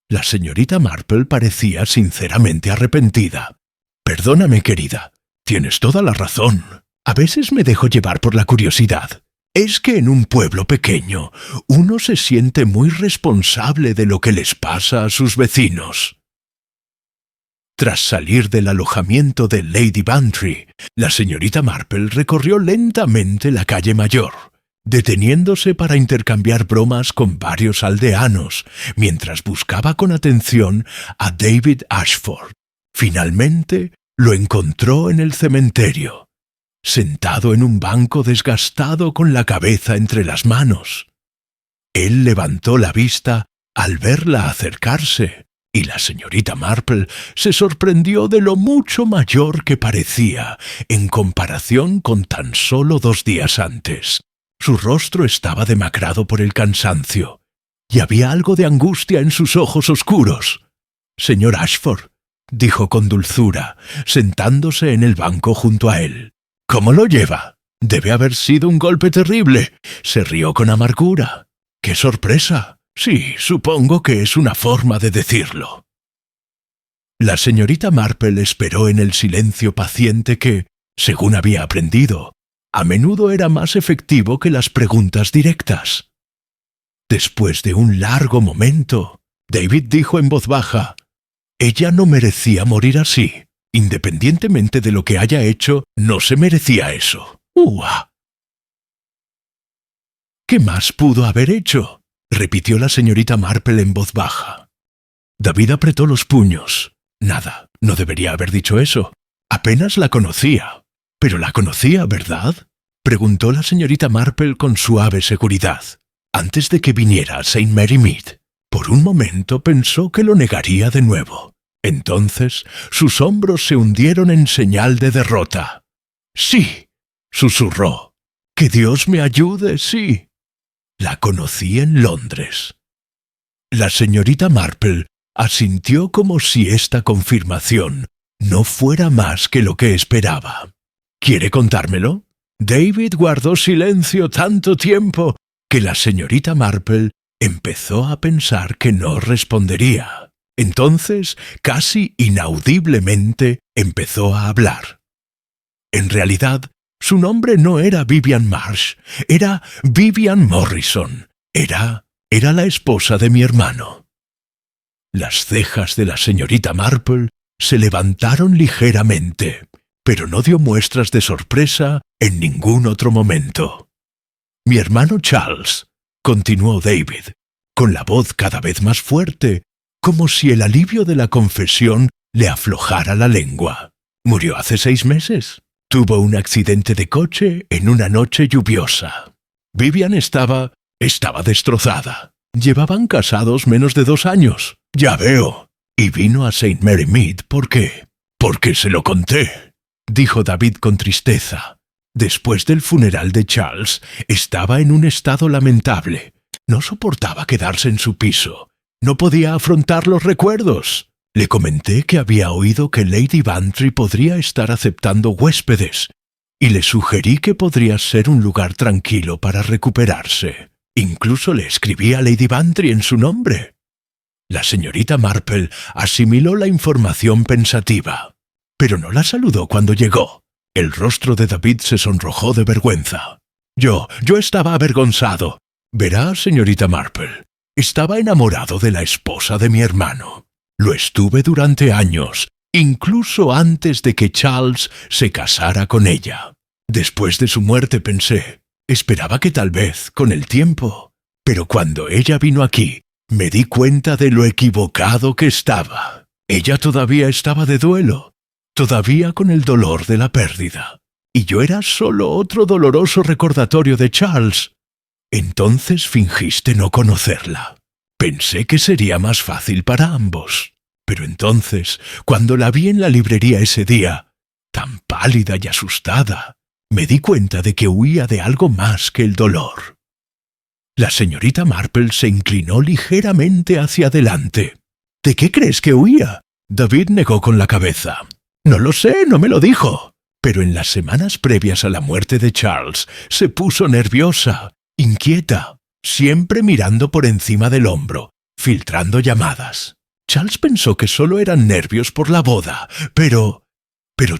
La señorita Marple parecía sinceramente arrepentida. Perdóname, querida. Tienes toda la razón. A veces me dejo llevar por la curiosidad. Es que en un pueblo pequeño uno se siente muy responsable de lo que les pasa a sus vecinos. Tras salir del alojamiento de Lady Bantry, la señorita Marple recorrió lentamente la calle mayor, deteniéndose para intercambiar bromas con varios aldeanos, mientras buscaba con atención a David Ashford. Finalmente, lo encontró en el cementerio, sentado en un banco desgastado con la cabeza entre las manos. Él levantó la vista al verla acercarse, y la señorita Marple se sorprendió de lo mucho mayor que parecía en comparación con tan solo 2 días antes. Su rostro estaba demacrado por el cansancio, y había algo de angustia en sus ojos oscuros. «Señor Ashford», dijo con dulzura, sentándose en el banco junto a él. ¿Cómo lo lleva? Debe haber sido un golpe terrible. Se rió con amargura. ¡Qué sorpresa! Sí, supongo que es una forma de decirlo. La señorita Marple esperó en el silencio paciente que, según había aprendido, a menudo era más efectivo que las preguntas directas. Después de un largo momento, David dijo en voz baja: «Ella no merecía morir así. Independientemente de lo que haya hecho, no se merecía eso». ¡Uah! «¿Qué más pudo haber hecho?», repitió la señorita Marple en voz baja. David apretó los puños. Nada, no debería haber dicho eso. Apenas la conocía. «Pero la conocía, ¿verdad?», preguntó la señorita Marple con suave seguridad. Antes de que viniera a St. Mary Mead, por un momento pensó que lo negaría de nuevo. Entonces sus hombros se hundieron en señal de derrota. «Sí», susurró. «Que Dios me ayude, sí. La conocí en Londres». La señorita Marple asintió como si esta confirmación no fuera más que lo que esperaba. «¿Quiere contármelo?». David guardó silencio tanto tiempo que la señorita Marple empezó a pensar que no respondería. Entonces, casi inaudiblemente, empezó a hablar. En realidad, su nombre no era Vivian Marsh, era Vivian Morrison. Era la esposa de mi hermano. Las cejas de la señorita Marple se levantaron ligeramente, pero no dio muestras de sorpresa en ningún otro momento. «Mi hermano Charles», continuó David, con la voz cada vez más fuerte, como si el alivio de la confesión le aflojara la lengua. «Murió hace 6 meses. Tuvo un accidente de coche en una noche lluviosa. Vivian estaba destrozada. Llevaban casados menos de 2 años. Ya veo. Y vino a St. Mary Mead, ¿por qué? Porque se lo conté», dijo David con tristeza. Después del funeral de Charles, estaba en un estado lamentable. No soportaba quedarse en su piso. No podía afrontar los recuerdos. Le comenté que había oído que Lady Bantry podría estar aceptando huéspedes, y le sugerí que podría ser un lugar tranquilo para recuperarse. Incluso le escribí a Lady Bantry en su nombre. La señorita Marple asimiló la información pensativa, pero no la saludó cuando llegó. El rostro de David se sonrojó de vergüenza. Yo estaba avergonzado. Verá, señorita Marple, estaba enamorado de la esposa de mi hermano. Lo estuve durante años, incluso antes de que Charles se casara con ella. Después de su muerte pensé, esperaba que tal vez, con el tiempo. Pero cuando ella vino aquí, me di cuenta de lo equivocado que estaba. Ella todavía estaba de duelo, todavía con el dolor de la pérdida. Y yo era solo otro doloroso recordatorio de Charles. Entonces fingiste no conocerla. Pensé que sería más fácil para ambos. Pero entonces, cuando la vi en la librería ese día, tan pálida y asustada, me di cuenta de que huía de algo más que el dolor. La señorita Marple se inclinó ligeramente hacia adelante. ¿De qué crees que huía? David negó con la cabeza. No lo sé, no me lo dijo. Pero en las semanas previas a la muerte de Charles se puso nerviosa, inquieta, siempre mirando por encima del hombro, filtrando llamadas. Charles pensó que solo eran nervios por la boda, pero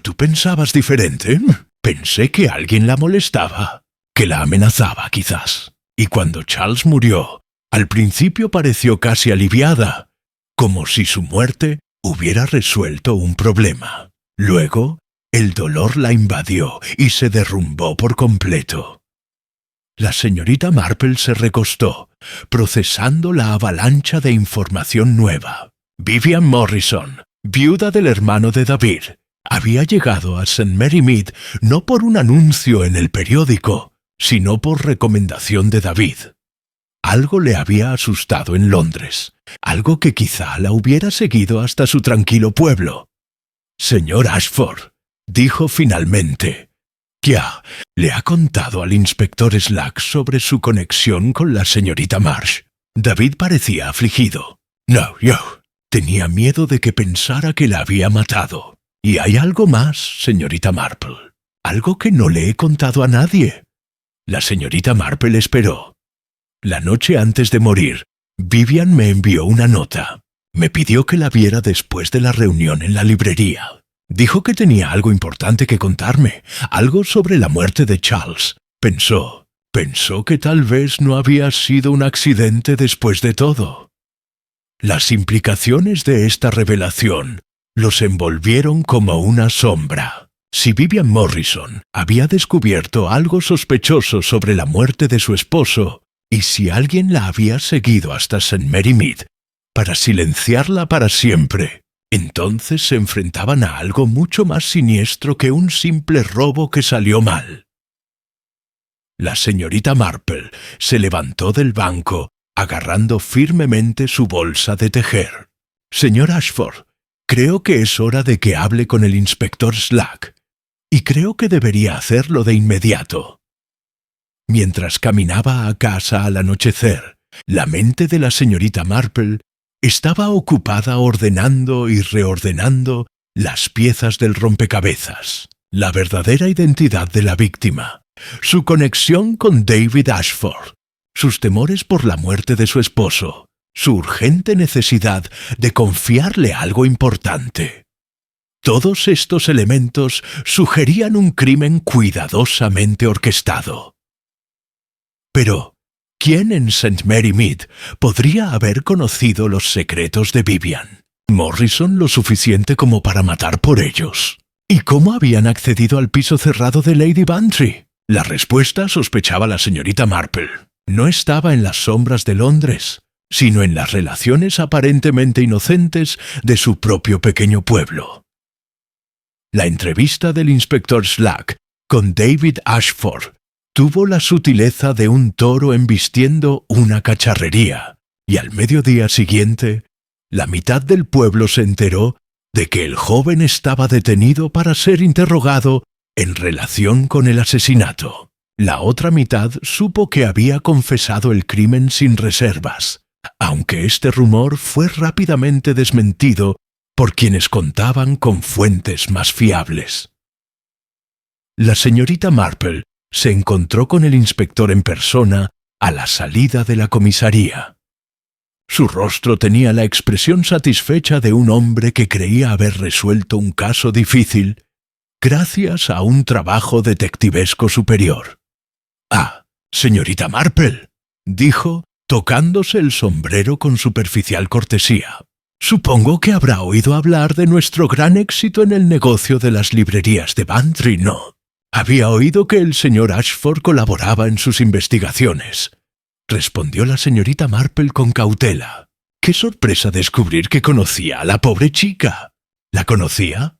tú pensabas diferente. Pensé que alguien la molestaba, que la amenazaba quizás. Y cuando Charles murió, al principio pareció casi aliviada, como si su muerte hubiera resuelto un problema. Luego, el dolor la invadió y se derrumbó por completo. La señorita Marple se recostó, procesando la avalancha de información nueva. Vivian Morrison, viuda del hermano de David, había llegado a St. Mary Mead no por un anuncio en el periódico, sino por recomendación de David. Algo le había asustado en Londres, algo que quizá la hubiera seguido hasta su tranquilo pueblo. «Señor Ashford», dijo finalmente, «ya le ha contado al inspector Slack sobre su conexión con la señorita Marsh». David parecía afligido. «No, Tenía miedo de que pensara que la había matado. Y hay algo más, señorita Marple. Algo que no le he contado a nadie. La señorita Marple esperó. La noche antes de morir, Vivian me envió una nota. Me pidió que la viera después de la reunión en la librería. Dijo que tenía algo importante que contarme, algo sobre la muerte de Charles. Pensó que tal vez no había sido un accidente después de todo. Las implicaciones de esta revelación los envolvieron como una sombra. Si Vivian Morrison había descubierto algo sospechoso sobre la muerte de su esposo, y si alguien la había seguido hasta St. Mary Mead para silenciarla para siempre, entonces se enfrentaban a algo mucho más siniestro que un simple robo que salió mal. La señorita Marple se levantó del banco, agarrando firmemente su bolsa de tejer. «Señor Ashford, creo que es hora de que hable con el inspector Slack, y creo que debería hacerlo de inmediato». Mientras caminaba a casa al anochecer, la mente de la señorita Marple estaba ocupada ordenando y reordenando las piezas del rompecabezas. La verdadera identidad de la víctima, su conexión con David Ashford, sus temores por la muerte de su esposo, su urgente necesidad de confiarle algo importante. Todos estos elementos sugerían un crimen cuidadosamente orquestado. Pero, ¿quién en St. Mary Mead podría haber conocido los secretos de Vivian? ¿Morrison lo suficiente como para matar por ellos? ¿Y cómo habían accedido al piso cerrado de Lady Bantry? La respuesta, sospechaba la señorita Marple, no estaba en las sombras de Londres, sino en las relaciones aparentemente inocentes de su propio pequeño pueblo. La entrevista del inspector Slack con David Ashford tuvo la sutileza de un toro embistiendo una cacharrería, y al mediodía siguiente, la mitad del pueblo se enteró de que el joven estaba detenido para ser interrogado en relación con el asesinato. La otra mitad supo que había confesado el crimen sin reservas, aunque este rumor fue rápidamente desmentido por quienes contaban con fuentes más fiables. La señorita Marple se encontró con el inspector en persona a la salida de la comisaría. Su rostro tenía la expresión satisfecha de un hombre que creía haber resuelto un caso difícil gracias a un trabajo detectivesco superior. «Ah, señorita Marple», dijo, tocándose el sombrero con superficial cortesía. «Supongo que habrá oído hablar de nuestro gran éxito en el negocio de las librerías de Bantry, ¿no? Había oído que el señor Ashford colaboraba en sus investigaciones», respondió la señorita Marple con cautela. «Qué sorpresa descubrir que conocía a la pobre chica». «¿La conocía?»,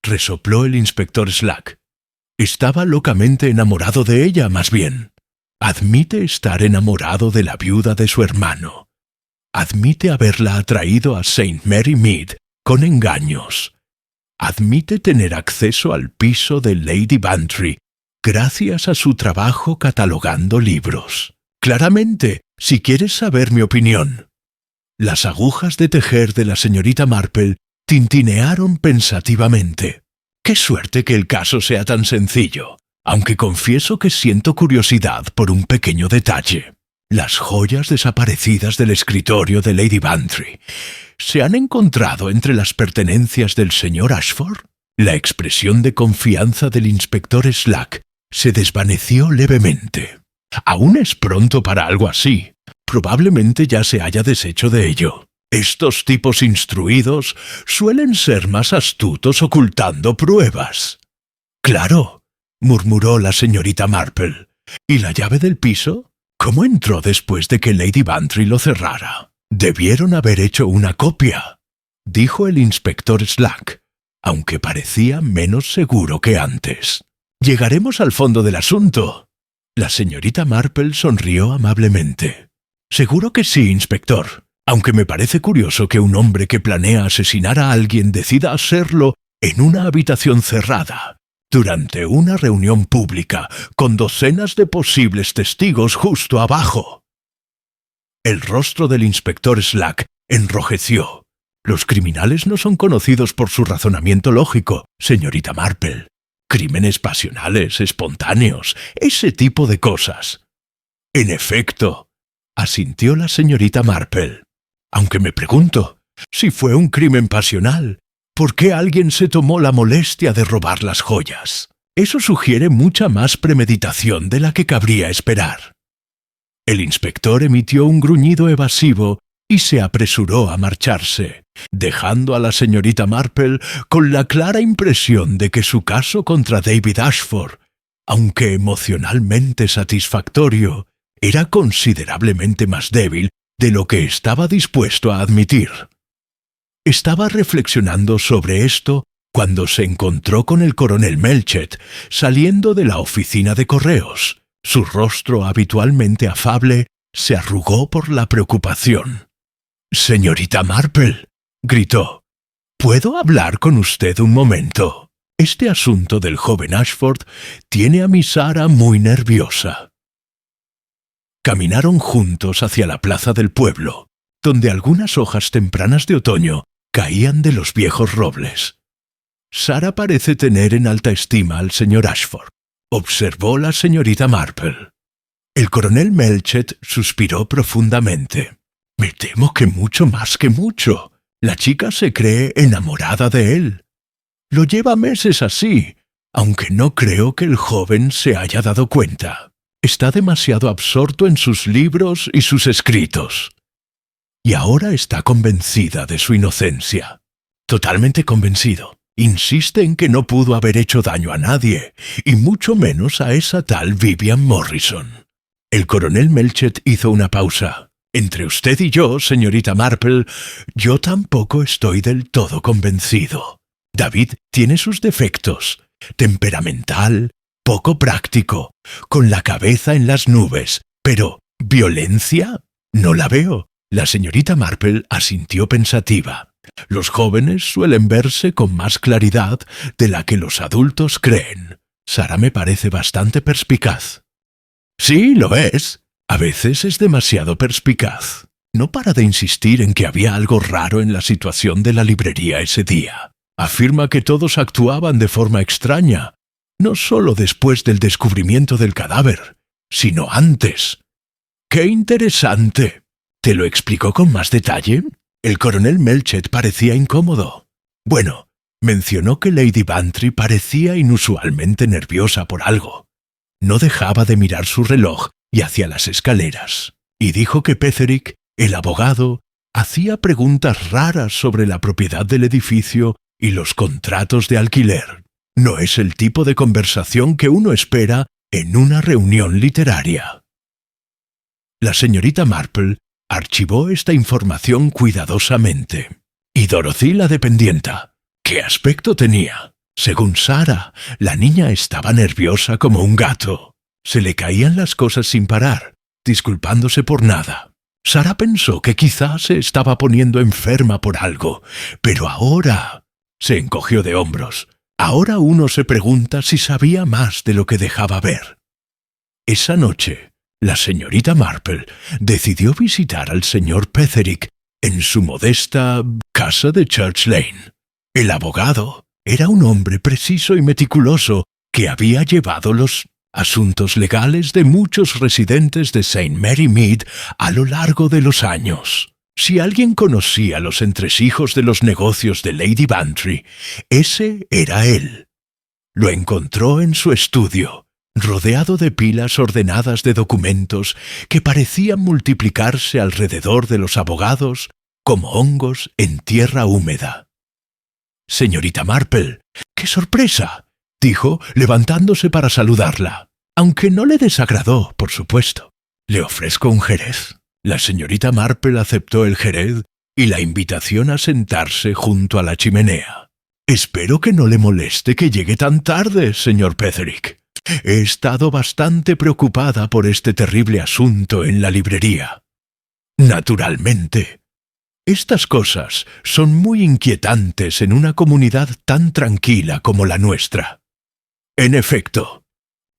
resopló el inspector Slack. «Estaba locamente enamorado de ella, más bien. Admite estar enamorado de la viuda de su hermano. Admite haberla atraído a St. Mary Mead con engaños. Admite tener acceso al piso de Lady Bantry gracias a su trabajo catalogando libros. Claramente, si quieres saber mi opinión». Las agujas de tejer de la señorita Marple tintinearon pensativamente. «Qué suerte que el caso sea tan sencillo, aunque confieso que siento curiosidad por un pequeño detalle. Las joyas desaparecidas del escritorio de Lady Bantry ¿se han encontrado entre las pertenencias del señor Ashford?» La expresión de confianza del inspector Slack se desvaneció levemente. «Aún es pronto para algo así. Probablemente ya se haya deshecho de ello. Estos tipos instruidos suelen ser más astutos ocultando pruebas». «Claro», murmuró la señorita Marple. «¿Y la llave del piso? ¿Cómo entró después de que Lady Bantry lo cerrara?» «Debieron haber hecho una copia», dijo el inspector Slack, aunque parecía menos seguro que antes. «Llegaremos al fondo del asunto». La señorita Marple sonrió amablemente. «Seguro que sí, inspector, aunque me parece curioso que un hombre que planea asesinar a alguien decida hacerlo en una habitación cerrada, durante una reunión pública, con docenas de posibles testigos justo abajo». El rostro del inspector Slack enrojeció. Los criminales no son conocidos por su razonamiento lógico, señorita Marple. Crímenes pasionales, espontáneos, ese tipo de cosas. En efecto, asintió la señorita Marple. Aunque me pregunto, si fue un crimen pasional, ¿por qué alguien se tomó la molestia de robar las joyas? Eso sugiere mucha más premeditación de la que cabría esperar. El inspector emitió un gruñido evasivo y se apresuró a marcharse, dejando a la señorita Marple con la clara impresión de que su caso contra David Ashford, aunque emocionalmente satisfactorio, era considerablemente más débil de lo que estaba dispuesto a admitir. Estaba reflexionando sobre esto cuando se encontró con el coronel Melchett saliendo de la oficina de correos. Su rostro habitualmente afable se arrugó por la preocupación. «Señorita Marple», gritó, «¿puedo hablar con usted un momento? Este asunto del joven Ashford tiene a mi Sara muy nerviosa». Caminaron juntos hacia la plaza del pueblo, donde algunas hojas tempranas de otoño caían de los viejos robles. «Sara parece tener en alta estima al señor Ashford», observó la señorita Marple. El coronel Melchett suspiró profundamente. «Me temo que mucho más que mucho. La chica se cree enamorada de él. Lo lleva meses así, aunque no creo que el joven se haya dado cuenta. Está demasiado absorto en sus libros y sus escritos. Y ahora está convencida de su inocencia. Totalmente convencido. Insiste en que no pudo haber hecho daño a nadie, y mucho menos a esa tal Vivian Morrison». El coronel Melchett hizo una pausa. «Entre usted y yo, señorita Marple, yo tampoco estoy del todo convencido. David tiene sus defectos. Temperamental, poco práctico, con la cabeza en las nubes. Pero, ¿violencia? No la veo». La señorita Marple asintió pensativa. Los jóvenes suelen verse con más claridad de la que los adultos creen. Sara me parece bastante perspicaz. «Sí, lo es. A veces es demasiado perspicaz. No para de insistir en que había algo raro en la situación de la librería ese día. Afirma que todos actuaban de forma extraña, no solo después del descubrimiento del cadáver, sino antes». «¡Qué interesante! ¿Te lo explicó con más detalle?» El coronel Melchett parecía incómodo. «Bueno, mencionó que Lady Bantry parecía inusualmente nerviosa por algo. No dejaba de mirar su reloj y hacia las escaleras, y dijo que Petherick, el abogado, hacía preguntas raras sobre la propiedad del edificio y los contratos de alquiler. No es el tipo de conversación que uno espera en una reunión literaria». La señorita Marple archivó esta información cuidadosamente. ¿Y Dorothy, la dependienta? ¿Qué aspecto tenía? Según Sara, la niña estaba nerviosa como un gato. Se le caían las cosas sin parar, disculpándose por nada. Sara pensó que quizás se estaba poniendo enferma por algo, pero ahora se encogió de hombros. Ahora uno se pregunta si sabía más de lo que dejaba ver. Esa noche, la señorita Marple decidió visitar al señor Petherick en su modesta casa de Church Lane. El abogado era un hombre preciso y meticuloso que había llevado los asuntos legales de muchos residentes de St. Mary Mead a lo largo de los años. Si alguien conocía los entresijos de los negocios de Lady Bantry, ese era él. Lo encontró en su estudio, rodeado de pilas ordenadas de documentos que parecían multiplicarse alrededor de los abogados como hongos en tierra húmeda. «Señorita Marple, ¡qué sorpresa!», dijo, levantándose para saludarla. Aunque no le desagradó, por supuesto. «Le ofrezco un jerez». La señorita Marple aceptó el jerez y la invitación a sentarse junto a la chimenea. «Espero que no le moleste que llegue tan tarde, señor Petherick. He estado bastante preocupada por este terrible asunto en la librería». «Naturalmente. Estas cosas son muy inquietantes en una comunidad tan tranquila como la nuestra». «En efecto.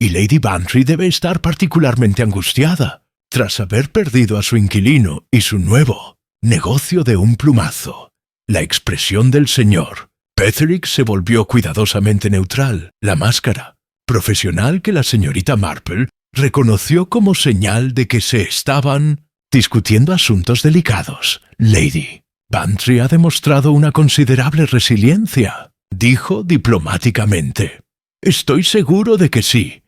Y Lady Bantry debe estar particularmente angustiada, tras haber perdido a su inquilino y su nuevo negocio de un plumazo. La expresión del señor Petherick se volvió cuidadosamente neutral, la máscara profesional que la señorita Marple reconoció como señal de que se estaban discutiendo asuntos delicados. Lady Bantry ha demostrado una considerable resiliencia, dijo diplomáticamente. Estoy seguro de que sí,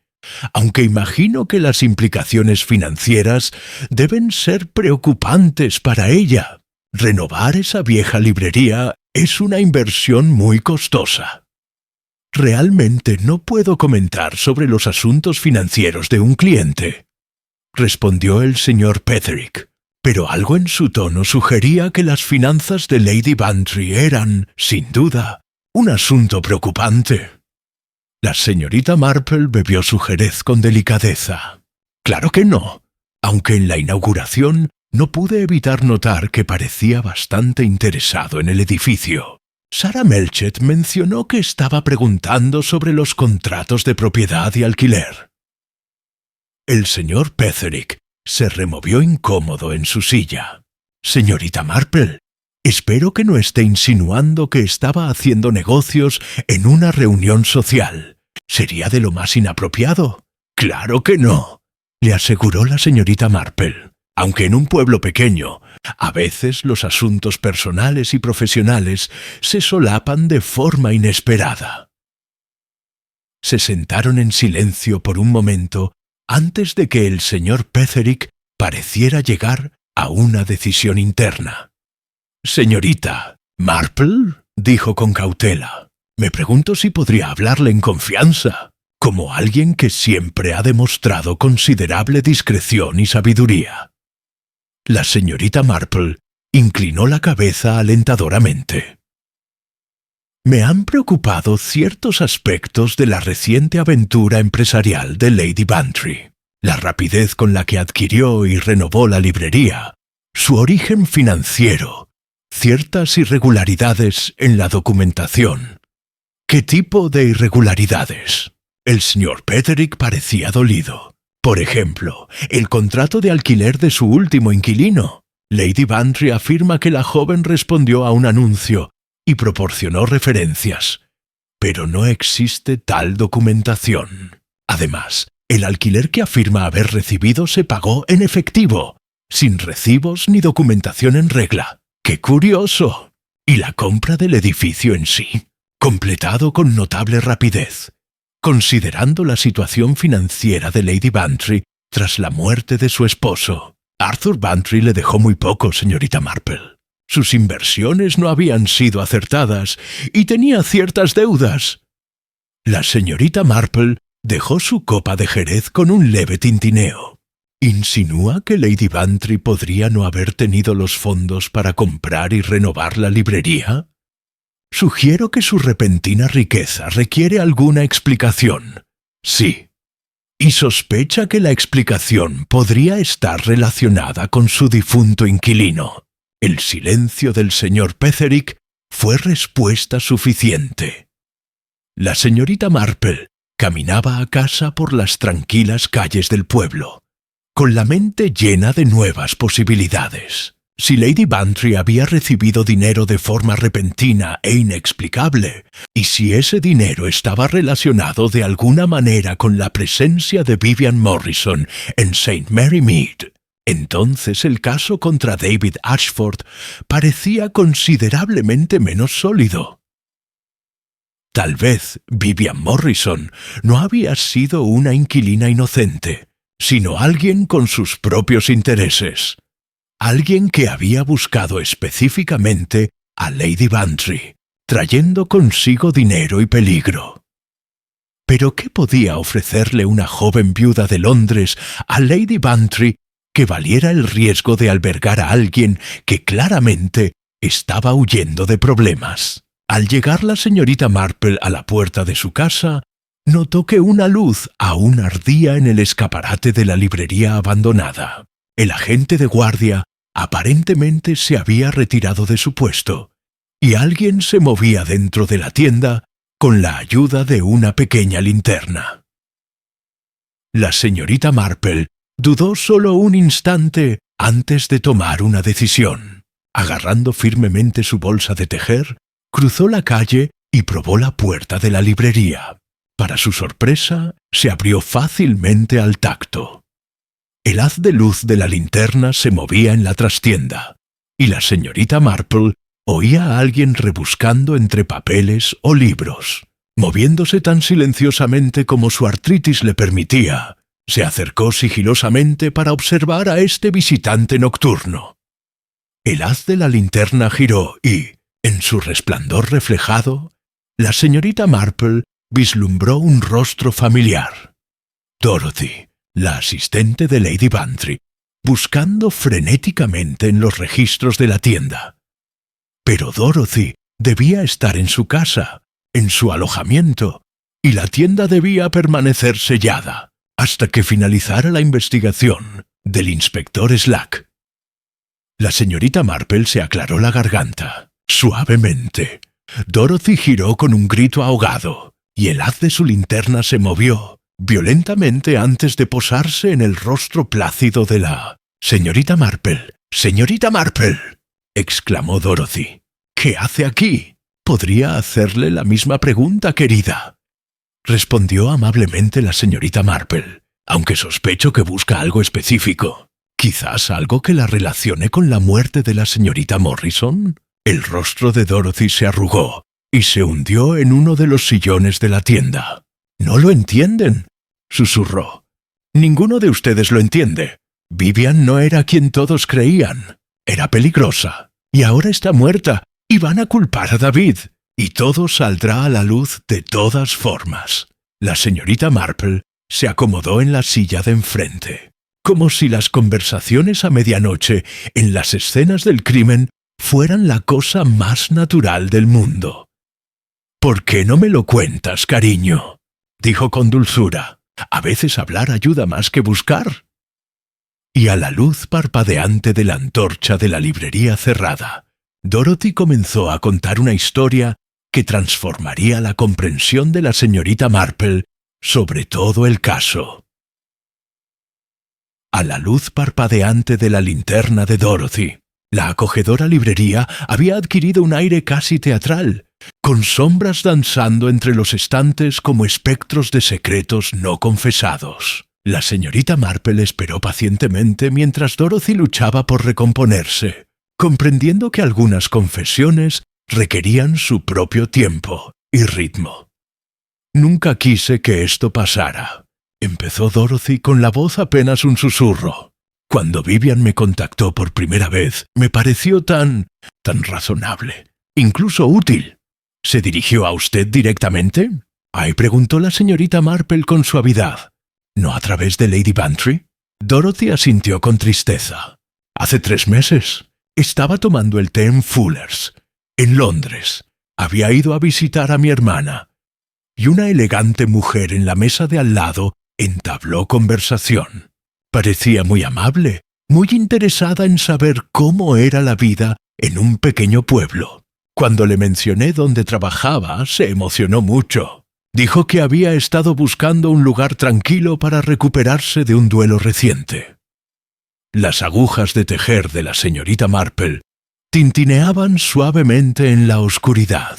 aunque imagino que las implicaciones financieras deben ser preocupantes para ella. Renovar esa vieja librería es una inversión muy costosa. Realmente no puedo comentar sobre los asuntos financieros de un cliente, respondió el señor Petherick, pero algo en su tono sugería que las finanzas de Lady Bantry eran, sin duda, un asunto preocupante. La señorita Marple bebió su jerez con delicadeza. Claro que no, aunque en la inauguración no pude evitar notar que parecía bastante interesado en el edificio. Sarah Melchett mencionó que estaba preguntando sobre los contratos de propiedad y alquiler. El señor Petherick se removió incómodo en su silla. Señorita Marple, espero que no esté insinuando que estaba haciendo negocios en una reunión social. Sería de lo más inapropiado. Claro que no, le aseguró la señorita Marple. Aunque en un pueblo pequeño, a veces los asuntos personales y profesionales se solapan de forma inesperada. Se sentaron en silencio por un momento antes de que el señor Petherick pareciera llegar a una decisión interna. «Señorita Marple», dijo con cautela, «me pregunto si podría hablarle en confianza, como alguien que siempre ha demostrado considerable discreción y sabiduría». La señorita Marple inclinó la cabeza alentadoramente. Me han preocupado ciertos aspectos de la reciente aventura empresarial de Lady Bantry. La rapidez con la que adquirió y renovó la librería, su origen financiero, ciertas irregularidades en la documentación. ¿Qué tipo de irregularidades? El señor Petherick parecía dolido. Por ejemplo, el contrato de alquiler de su último inquilino. Lady Bantry afirma que la joven respondió a un anuncio y proporcionó referencias, pero no existe tal documentación. Además, el alquiler que afirma haber recibido se pagó en efectivo, sin recibos ni documentación en regla. ¡Qué curioso! Y la compra del edificio en sí, completado con notable rapidez, considerando la situación financiera de Lady Bantry tras la muerte de su esposo. Arthur Bantry le dejó muy poco, señorita Marple. Sus inversiones no habían sido acertadas y tenía ciertas deudas. La señorita Marple dejó su copa de jerez con un leve tintineo. ¿Insinúa que Lady Bantry podría no haber tenido los fondos para comprar y renovar la librería? Sugiero que su repentina riqueza requiere alguna explicación. Sí. Y sospecha que la explicación podría estar relacionada con su difunto inquilino. El silencio del señor Petherick fue respuesta suficiente. La señorita Marple caminaba a casa por las tranquilas calles del pueblo, con la mente llena de nuevas posibilidades. Si Lady Bantry había recibido dinero de forma repentina e inexplicable, y si ese dinero estaba relacionado de alguna manera con la presencia de Vivian Morrison en St. Mary Mead, entonces el caso contra David Ashford parecía considerablemente menos sólido. Tal vez Vivian Morrison no había sido una inquilina inocente, sino alguien con sus propios intereses. Alguien que había buscado específicamente a Lady Bantry, trayendo consigo dinero y peligro. ¿Pero qué podía ofrecerle una joven viuda de Londres a Lady Bantry que valiera el riesgo de albergar a alguien que claramente estaba huyendo de problemas? Al llegar la señorita Marple a la puerta de su casa, notó que una luz aún ardía en el escaparate de la librería abandonada. El agente de guardia aparentemente se había retirado de su puesto, y alguien se movía dentro de la tienda con la ayuda de una pequeña linterna. La señorita Marple dudó solo un instante antes de tomar una decisión. agarrando firmemente su bolsa de tejer, cruzó la calle y probó la puerta de la librería. Para su sorpresa, se abrió fácilmente al tacto. El haz de luz de la linterna se movía en la trastienda, y la señorita Marple oía a alguien rebuscando entre papeles o libros. Moviéndose tan silenciosamente como su artritis le permitía, se acercó sigilosamente para observar a este visitante nocturno. El haz de la linterna giró y, en su resplandor reflejado, la señorita Marple vislumbró un rostro familiar. Dorothy, la asistente de Lady Bantry, buscando frenéticamente en los registros de la tienda. Pero Dorothy debía estar en su casa, en su alojamiento, y la tienda debía permanecer sellada hasta que finalizara la investigación del inspector Slack. La señorita Marple se aclaró la garganta, suavemente. Dorothy giró con un grito ahogado, y el haz de su linterna se movió violentamente antes de posarse en el rostro plácido de la «Señorita Marple, señorita Marple», exclamó Dorothy. «¿Qué hace aquí? Podría hacerle la misma pregunta, querida», respondió amablemente la señorita Marple, aunque sospecho que busca algo específico. ¿Quizás algo que la relacione con la muerte de la señorita Morrison? El rostro de Dorothy se arrugó y se hundió en uno de los sillones de la tienda. «No lo entienden», susurró. «Ninguno de ustedes lo entiende. Vivian no era quien todos creían. Era peligrosa. Y ahora está muerta. Y van a culpar a David. Y todo saldrá a la luz de todas formas». La señorita Marple se acomodó en la silla de enfrente, como si las conversaciones a medianoche en las escenas del crimen fueran la cosa más natural del mundo. «¿Por qué no me lo cuentas, cariño?», dijo con dulzura. «A veces hablar ayuda más que buscar». Y a la luz parpadeante de la antorcha de la librería cerrada, Dorothy comenzó a contar una historia que transformaría la comprensión de la señorita Marple sobre todo el caso. A la luz parpadeante de la linterna de Dorothy, la acogedora librería había adquirido un aire casi teatral, con sombras danzando entre los estantes como espectros de secretos no confesados. La señorita Marple esperó pacientemente mientras Dorothy luchaba por recomponerse, comprendiendo que algunas confesiones requerían su propio tiempo y ritmo. «Nunca quise que esto pasara», empezó Dorothy con la voz apenas un susurro. «Cuando Vivian me contactó por primera vez, me pareció tan razonable, incluso útil. ¿Se dirigió a usted directamente?», preguntó la señorita Marple con suavidad. «¿No a través de Lady Bantry?». Dorothy asintió con tristeza. «Hace 3 meses. Estaba tomando el té en Fuller's, en Londres. Había ido a visitar a mi hermana. Y una elegante mujer en la mesa de al lado entabló conversación. Parecía muy amable, muy interesada en saber cómo era la vida en un pequeño pueblo. Cuando le mencioné dónde trabajaba, se emocionó mucho. Dijo que había estado buscando un lugar tranquilo para recuperarse de un duelo reciente». Las agujas de tejer de la señorita Marple tintineaban suavemente en la oscuridad.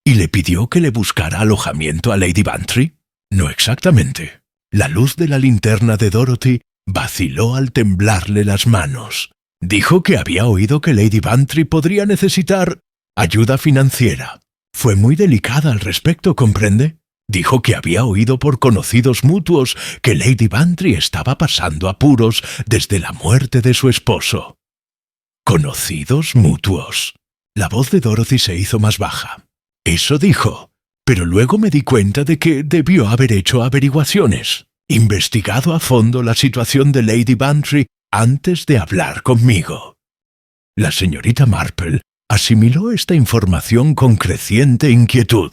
¿Y le pidió que le buscara alojamiento a Lady Bantry? No exactamente. La luz de la linterna de Dorothy vaciló al temblarle las manos. Dijo que había oído que Lady Bantry podría necesitar ayuda financiera. Fue muy delicada al respecto, ¿comprende? Dijo que había oído por conocidos mutuos que Lady Bantry estaba pasando apuros desde la muerte de su esposo. «¿Conocidos mutuos?». La voz de Dorothy se hizo más baja. «Eso dijo, pero luego me di cuenta de que debió haber hecho averiguaciones, investigado a fondo la situación de Lady Bantry antes de hablar conmigo». La señorita Marple asimiló esta información con creciente inquietud.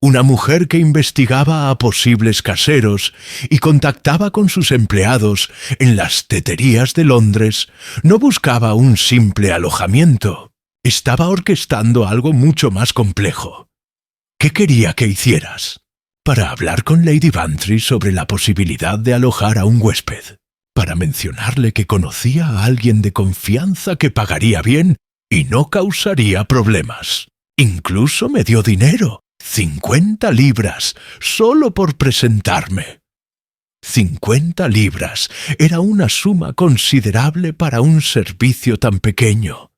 Una mujer que investigaba a posibles caseros y contactaba con sus empleados en las teterías de Londres no buscaba un simple alojamiento. Estaba orquestando algo mucho más complejo. ¿Qué quería que hicieras? Para hablar con Lady Bantry sobre la posibilidad de alojar a un huésped. Para mencionarle que conocía a alguien de confianza que pagaría bien y no causaría problemas. Incluso me dio dinero, 50 libras, solo por presentarme. 50 libras era una suma considerable para un servicio tan pequeño,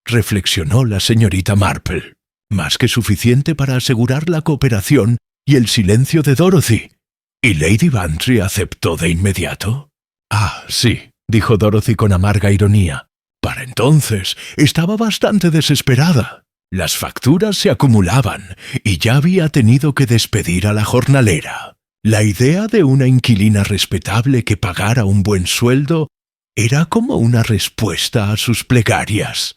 reflexionó la señorita Marple. Más que suficiente para asegurar la cooperación y el silencio de Dorothy. ¿Y Lady Bantry aceptó de inmediato? Ah, sí, dijo Dorothy con amarga ironía. Para entonces estaba bastante desesperada. Las facturas se acumulaban y ya había tenido que despedir a la jornalera. La idea de una inquilina respetable que pagara un buen sueldo era como una respuesta a sus plegarias.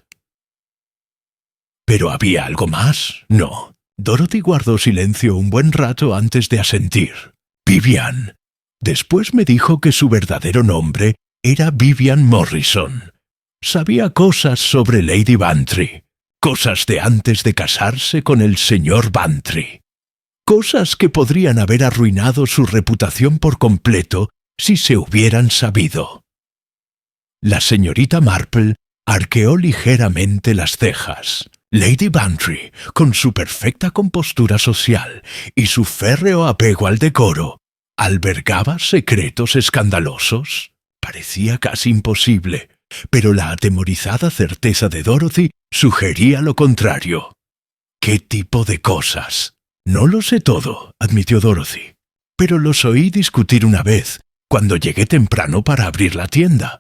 ¿Pero había algo más? No. Dorothy guardó silencio un buen rato antes de asentir. Vivian. Después me dijo que su verdadero nombre era Vivian Morrison. Sabía cosas sobre Lady Bantry, cosas de antes de casarse con el señor Bantry. Cosas que podrían haber arruinado su reputación por completo si se hubieran sabido. La señorita Marple arqueó ligeramente las cejas. Lady Bantry, con su perfecta compostura social y su férreo apego al decoro, ¿albergaba secretos escandalosos? Parecía casi imposible, pero la atemorizada certeza de Dorothy sugería lo contrario. ¿Qué tipo de cosas? No lo sé todo, admitió Dorothy, pero los oí discutir una vez, cuando llegué temprano para abrir la tienda.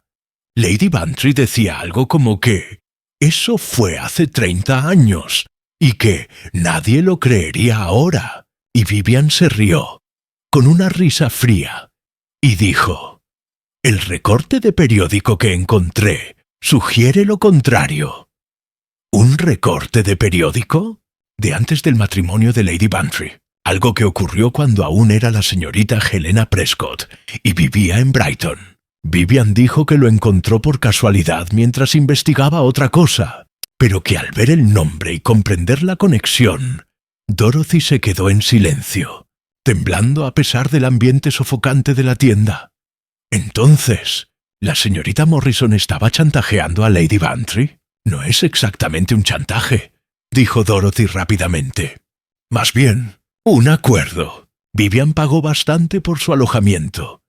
Lady Bantry decía algo como que eso fue hace 30 años, y que nadie lo creería ahora. Y Vivian se rió, con una risa fría, y dijo: «El recorte de periódico que encontré sugiere lo contrario». ¿Un recorte de periódico? De antes del matrimonio de Lady Bantry, algo que ocurrió cuando aún era la señorita Helena Prescott y vivía en Brighton. Vivian dijo que lo encontró por casualidad mientras investigaba otra cosa, pero que al ver el nombre y comprender la conexión, Dorothy se quedó en silencio, temblando a pesar del ambiente sofocante de la tienda. Entonces, ¿la señorita Morrison estaba chantajeando a Lady Bantry? No es exactamente un chantaje, dijo Dorothy rápidamente. Más bien, un acuerdo. Vivian pagó bastante por su alojamiento,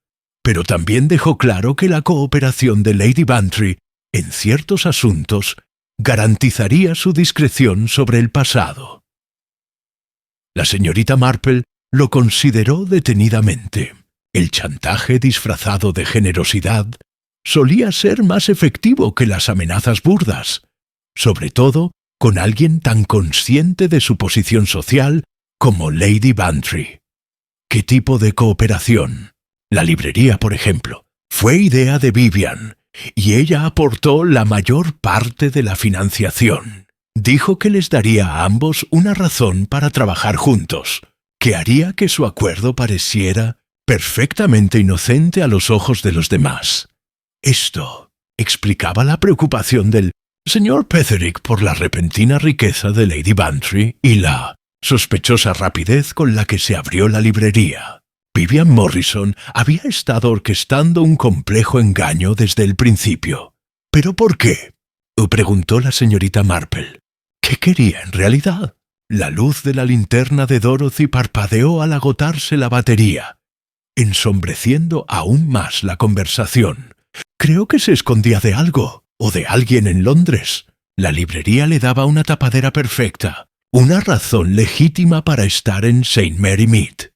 pero también dejó claro que la cooperación de Lady Bantry en ciertos asuntos garantizaría su discreción sobre el pasado. La señorita Marple lo consideró detenidamente. El chantaje disfrazado de generosidad solía ser más efectivo que las amenazas burdas, sobre todo con alguien tan consciente de su posición social como Lady Bantry. ¿Qué tipo de cooperación? La librería, por ejemplo, fue idea de Vivian, y ella aportó la mayor parte de la financiación. Dijo que les daría a ambos una razón para trabajar juntos, que haría que su acuerdo pareciera perfectamente inocente a los ojos de los demás. Esto explicaba la preocupación del señor Petherick por la repentina riqueza de Lady Bantry y la sospechosa rapidez con la que se abrió la librería. Vivian Morrison había estado orquestando un complejo engaño desde el principio. ¿Pero por qué?, preguntó la señorita Marple. ¿Qué quería en realidad? La luz de la linterna de Dorothy parpadeó al agotarse la batería, ensombreciendo aún más la conversación. Creo que se escondía de algo, o de alguien en Londres. La librería le daba una tapadera perfecta, una razón legítima para estar en St. Mary Mead.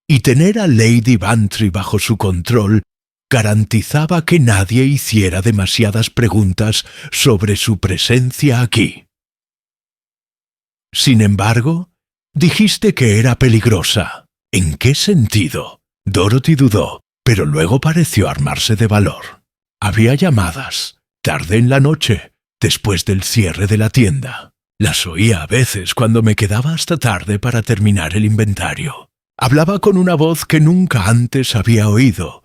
Y tener a Lady Bantry bajo su control garantizaba que nadie hiciera demasiadas preguntas sobre su presencia aquí. Sin embargo, dijiste que era peligrosa. ¿En qué sentido? Dorothy dudó, pero luego pareció armarse de valor. Había llamadas, tarde en la noche, después del cierre de la tienda. Las oía a veces cuando me quedaba hasta tarde para terminar el inventario. Hablaba con una voz que nunca antes había oído.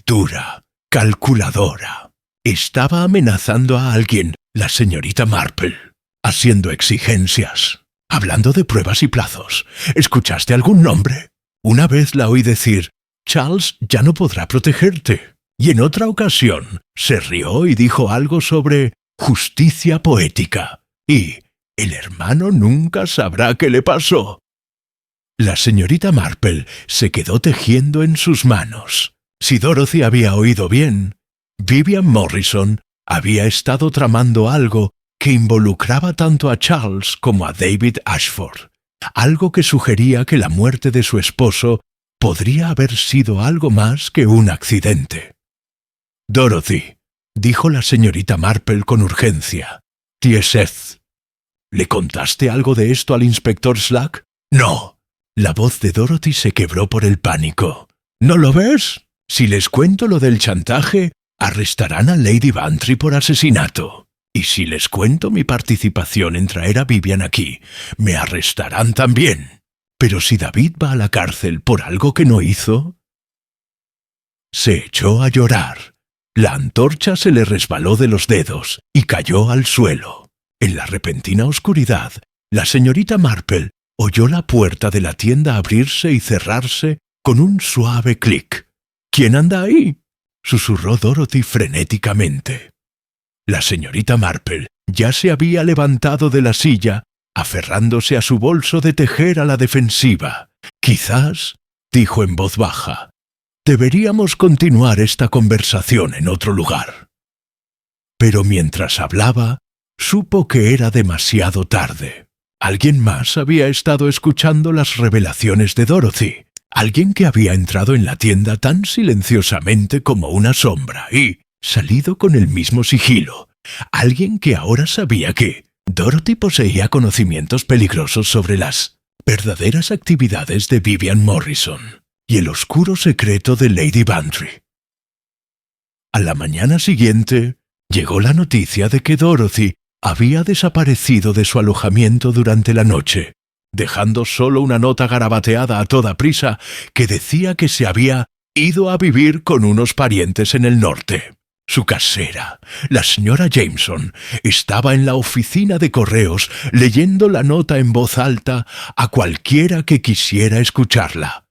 Dura, calculadora. Estaba amenazando a alguien, la señorita Marple, haciendo exigencias, hablando de pruebas y plazos. ¿Escuchaste algún nombre? Una vez la oí decir: Charles ya no podrá protegerte. Y en otra ocasión se rió y dijo algo sobre justicia poética. Y el hermano nunca sabrá qué le pasó. La señorita Marple se quedó tejiendo en sus manos. Si Dorothy había oído bien, Vivian Morrison había estado tramando algo que involucraba tanto a Charles como a David Ashford, algo que sugería que la muerte de su esposo podría haber sido algo más que un accidente. «Dorothy», dijo la señorita Marple con urgencia, «Tiesez, ¿le contaste algo de esto al inspector Slack?» «No». La voz de Dorothy se quebró por el pánico. «¿No lo ves? Si les cuento lo del chantaje, arrestarán a Lady Bantry por asesinato. Y si les cuento mi participación en traer a Vivian aquí, me arrestarán también. Pero si David va a la cárcel por algo que no hizo...» Se echó a llorar. La antorcha se le resbaló de los dedos y cayó al suelo. En la repentina oscuridad, la señorita Marple oyó la puerta de la tienda abrirse y cerrarse con un suave clic. «¿Quién anda ahí?», susurró Dorothy frenéticamente. La señorita Marple ya se había levantado de la silla, aferrándose a su bolso de tejer a la defensiva. «Quizás», dijo en voz baja, «deberíamos continuar esta conversación en otro lugar». Pero mientras hablaba, supo que era demasiado tarde. Alguien más había estado escuchando las revelaciones de Dorothy. Alguien que había entrado en la tienda tan silenciosamente como una sombra y salido con el mismo sigilo. Alguien que ahora sabía que Dorothy poseía conocimientos peligrosos sobre las verdaderas actividades de Vivian Morrison y el oscuro secreto de Lady Bantry. A la mañana siguiente llegó la noticia de que Dorothy había desaparecido de su alojamiento durante la noche, dejando solo una nota garabateada a toda prisa que decía que se había ido a vivir con unos parientes en el norte. Su casera, la señora Jameson, estaba en la oficina de correos leyendo la nota en voz alta a cualquiera que quisiera escucharla,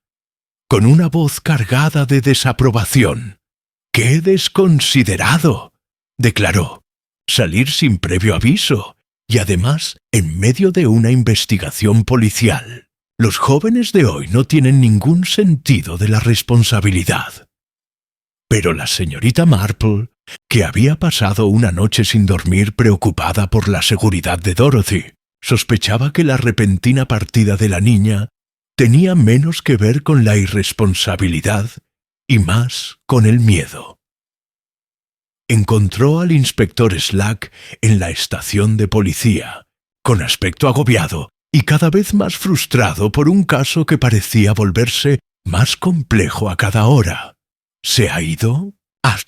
con una voz cargada de desaprobación. «¡Qué desconsiderado!», declaró. «Salir sin previo aviso, y además en medio de una investigación policial. Los jóvenes de hoy no tienen ningún sentido de la responsabilidad». Pero la señorita Marple, que había pasado una noche sin dormir preocupada por la seguridad de Dorothy, sospechaba que la repentina partida de la niña tenía menos que ver con la irresponsabilidad y más con el miedo. Encontró al inspector Slack en la estación de policía, con aspecto agobiado y cada vez más frustrado por un caso que parecía volverse más complejo a cada hora. «¿Se ha ido?»,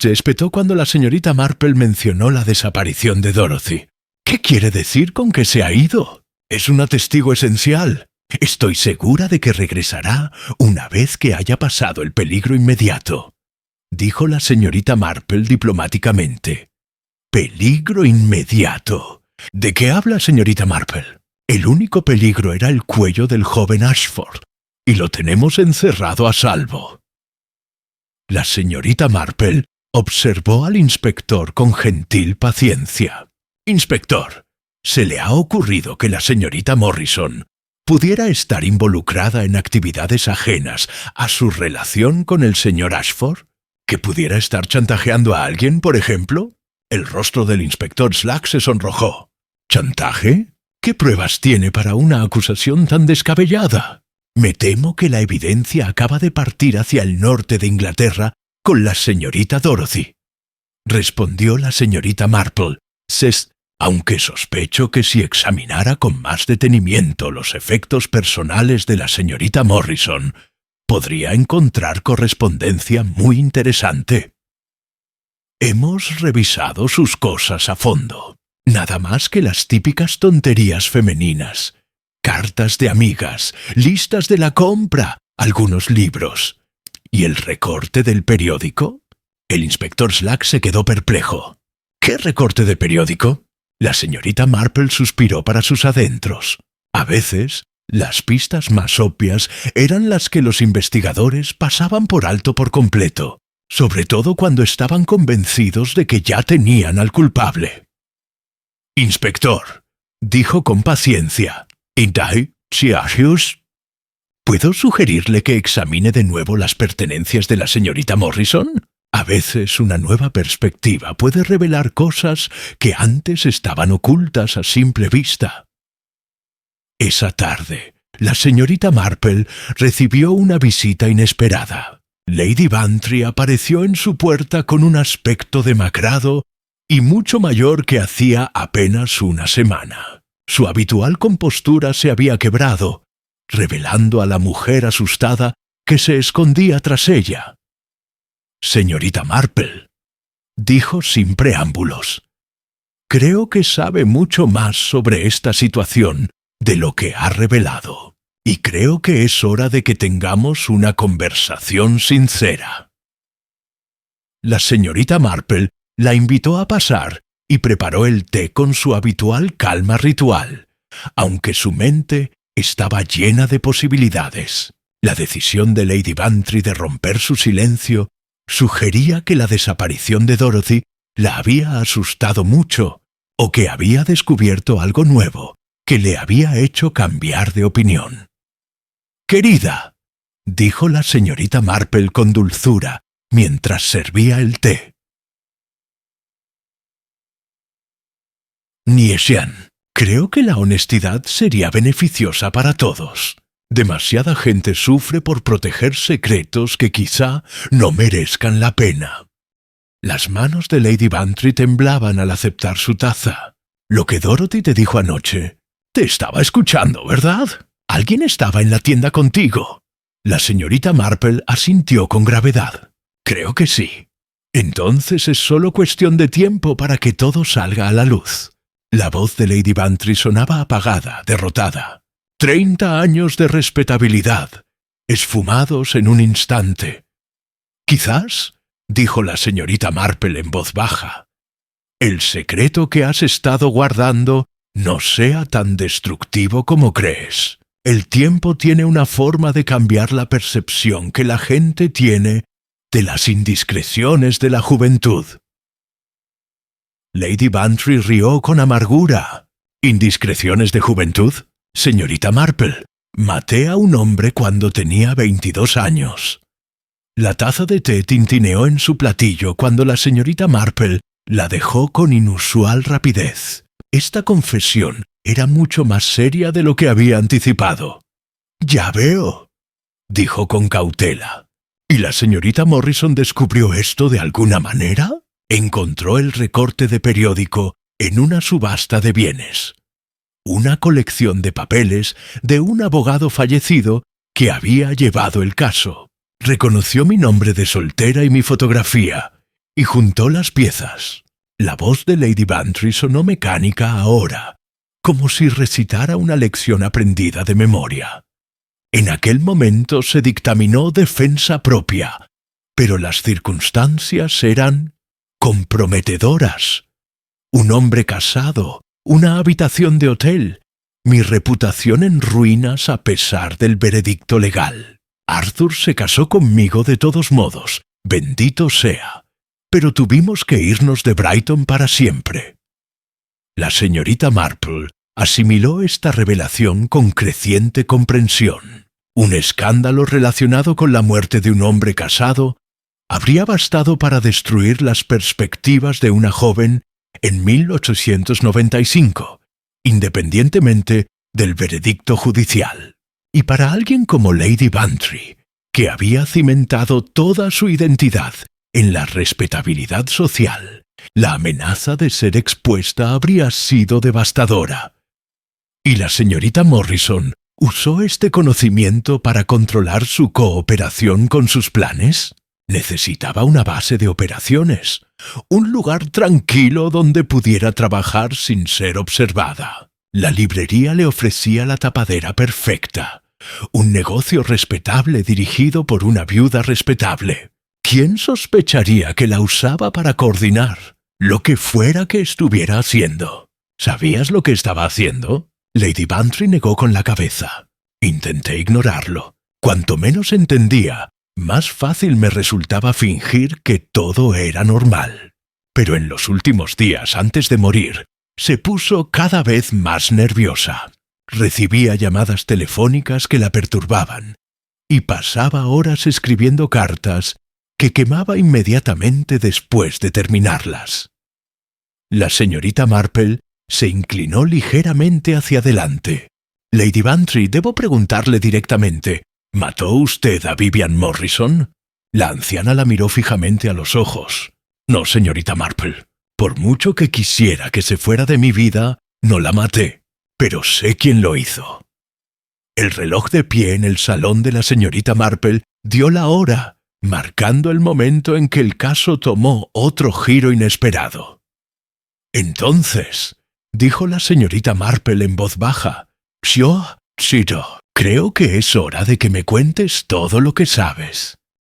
se espetó cuando la señorita Marple mencionó la desaparición de Dorothy. «¿Qué quiere decir con que se ha ido? Es una testigo esencial. Estoy segura de que regresará una vez que haya pasado el peligro inmediato», dijo la señorita Marple diplomáticamente. «¿Peligro inmediato? ¿De qué habla, señorita Marple? El único peligro era el cuello del joven Ashford, y lo tenemos encerrado a salvo». La señorita Marple observó al inspector con gentil paciencia. «Inspector, ¿se le ha ocurrido que la señorita Morrison pudiera estar involucrada en actividades ajenas a su relación con el señor Ashford? ¿Que pudiera estar chantajeando a alguien, por ejemplo?» El rostro del inspector Slack se sonrojó. «¿Chantaje? ¿Qué pruebas tiene para una acusación tan descabellada? Me temo que la evidencia acaba de partir hacia el norte de Inglaterra con la señorita Dorothy», respondió la señorita Marple, aunque sospecho que si examinara con más detenimiento los efectos personales de la señorita Morrison, podría encontrar correspondencia muy interesante. Hemos revisado sus cosas a fondo. Nada más que las típicas tonterías femeninas. Cartas de amigas, listas de la compra, algunos libros. ¿Y el recorte del periódico? El inspector Slack se quedó perplejo. ¿Qué recorte de periódico? La señorita Marple suspiró para sus adentros. A veces, las pistas más obvias eran las que los investigadores pasaban por alto por completo, sobre todo cuando estaban convencidos de que ya tenían al culpable. Inspector, dijo con paciencia. ¿Indai, Chiagius? ¿Puedo sugerirle que examine de nuevo las pertenencias de la señorita Morrison? A veces una nueva perspectiva puede revelar cosas que antes estaban ocultas a simple vista. Esa tarde, la señorita Marple recibió una visita inesperada. Lady Bantry apareció en su puerta con un aspecto demacrado y mucho mayor que hacía apenas una semana. Su habitual compostura se había quebrado, revelando a la mujer asustada que se escondía tras ella. «Señorita Marple», dijo sin preámbulos, «creo que sabe mucho más sobre esta situación de lo que ha revelado, y creo que es hora de que tengamos una conversación sincera». La señorita Marple la invitó a pasar y preparó el té con su habitual calma ritual, aunque su mente estaba llena de posibilidades. La decisión de Lady Bantry de romper su silencio sugería que la desaparición de Dorothy la había asustado mucho, o que había descubierto algo nuevo que le había hecho cambiar de opinión. «Querida», dijo la señorita Marple con dulzura mientras servía el té. «Niesian, creo que la honestidad sería beneficiosa para todos. Demasiada gente sufre por proteger secretos que quizá no merezcan la pena». Las manos de Lady Bantry temblaban al aceptar su taza. «Lo que Dorothy te dijo anoche. Te estaba escuchando, ¿verdad? Alguien estaba en la tienda contigo». La señorita Marple asintió con gravedad. «Creo que sí. Entonces es solo cuestión de tiempo para que todo salga a la luz». La voz de Lady Bantry sonaba apagada, derrotada. 30 años de respetabilidad, esfumados en un instante. «Quizás», dijo la señorita Marple en voz baja, «el secreto que has estado guardando no sea tan destructivo como crees. El tiempo tiene una forma de cambiar la percepción que la gente tiene de las indiscreciones de la juventud». Lady Bantry rió con amargura. «¿Indiscreciones de juventud? Señorita Marple, maté a un hombre cuando tenía 22 años». La taza de té tintineó en su platillo cuando la señorita Marple la dejó con inusual rapidez. Esta confesión era mucho más seria de lo que había anticipado. «Ya veo», dijo con cautela. «¿Y la señorita Morrison descubrió esto de alguna manera?» Encontró el recorte de periódico en una subasta de bienes. Una colección de papeles de un abogado fallecido que había llevado el caso. Reconoció mi nombre de soltera y mi fotografía, y juntó las piezas. La voz de Lady Bantry sonó mecánica ahora, como si recitara una lección aprendida de memoria. En aquel momento se dictaminó defensa propia, pero las circunstancias eran comprometedoras. Un hombre casado, una habitación de hotel, mi reputación en ruinas a pesar del veredicto legal. Arthur se casó conmigo de todos modos, bendito sea, pero tuvimos que irnos de Brighton para siempre. La señorita Marple asimiló esta revelación con creciente comprensión. Un escándalo relacionado con la muerte de un hombre casado habría bastado para destruir las perspectivas de una joven en 1895, independientemente del veredicto judicial. Y para alguien como Lady Bantry, que había cimentado toda su identidad en la respetabilidad social, la amenaza de ser expuesta habría sido devastadora. Y la señorita Morrison usó este conocimiento para controlar su cooperación con sus planes. Necesitaba una base de operaciones, un lugar tranquilo donde pudiera trabajar sin ser observada. La librería le ofrecía la tapadera perfecta, un negocio respetable dirigido por una viuda respetable. ¿Quién sospecharía que la usaba para coordinar lo que fuera que estuviera haciendo? ¿Sabías lo que estaba haciendo? Lady Bantry negó con la cabeza. Intenté ignorarlo. Cuanto menos entendía, más fácil me resultaba fingir que todo era normal. Pero en los últimos días antes de morir, se puso cada vez más nerviosa. Recibía llamadas telefónicas que la perturbaban y pasaba horas escribiendo cartas que quemaba inmediatamente después de terminarlas. La señorita Marple se inclinó ligeramente hacia adelante. Lady Bantry, debo preguntarle directamente, ¿mató usted a Vivian Morrison? La anciana la miró fijamente a los ojos. No, señorita Marple. Por mucho que quisiera que se fuera de mi vida, no la maté, pero sé quién lo hizo. El reloj de pie en el salón de la señorita Marple dio la hora, marcando el momento en que el caso tomó otro giro inesperado. Entonces, dijo la señorita Marple en voz baja, yo, Chito, creo que es hora de que me cuentes todo lo que sabes.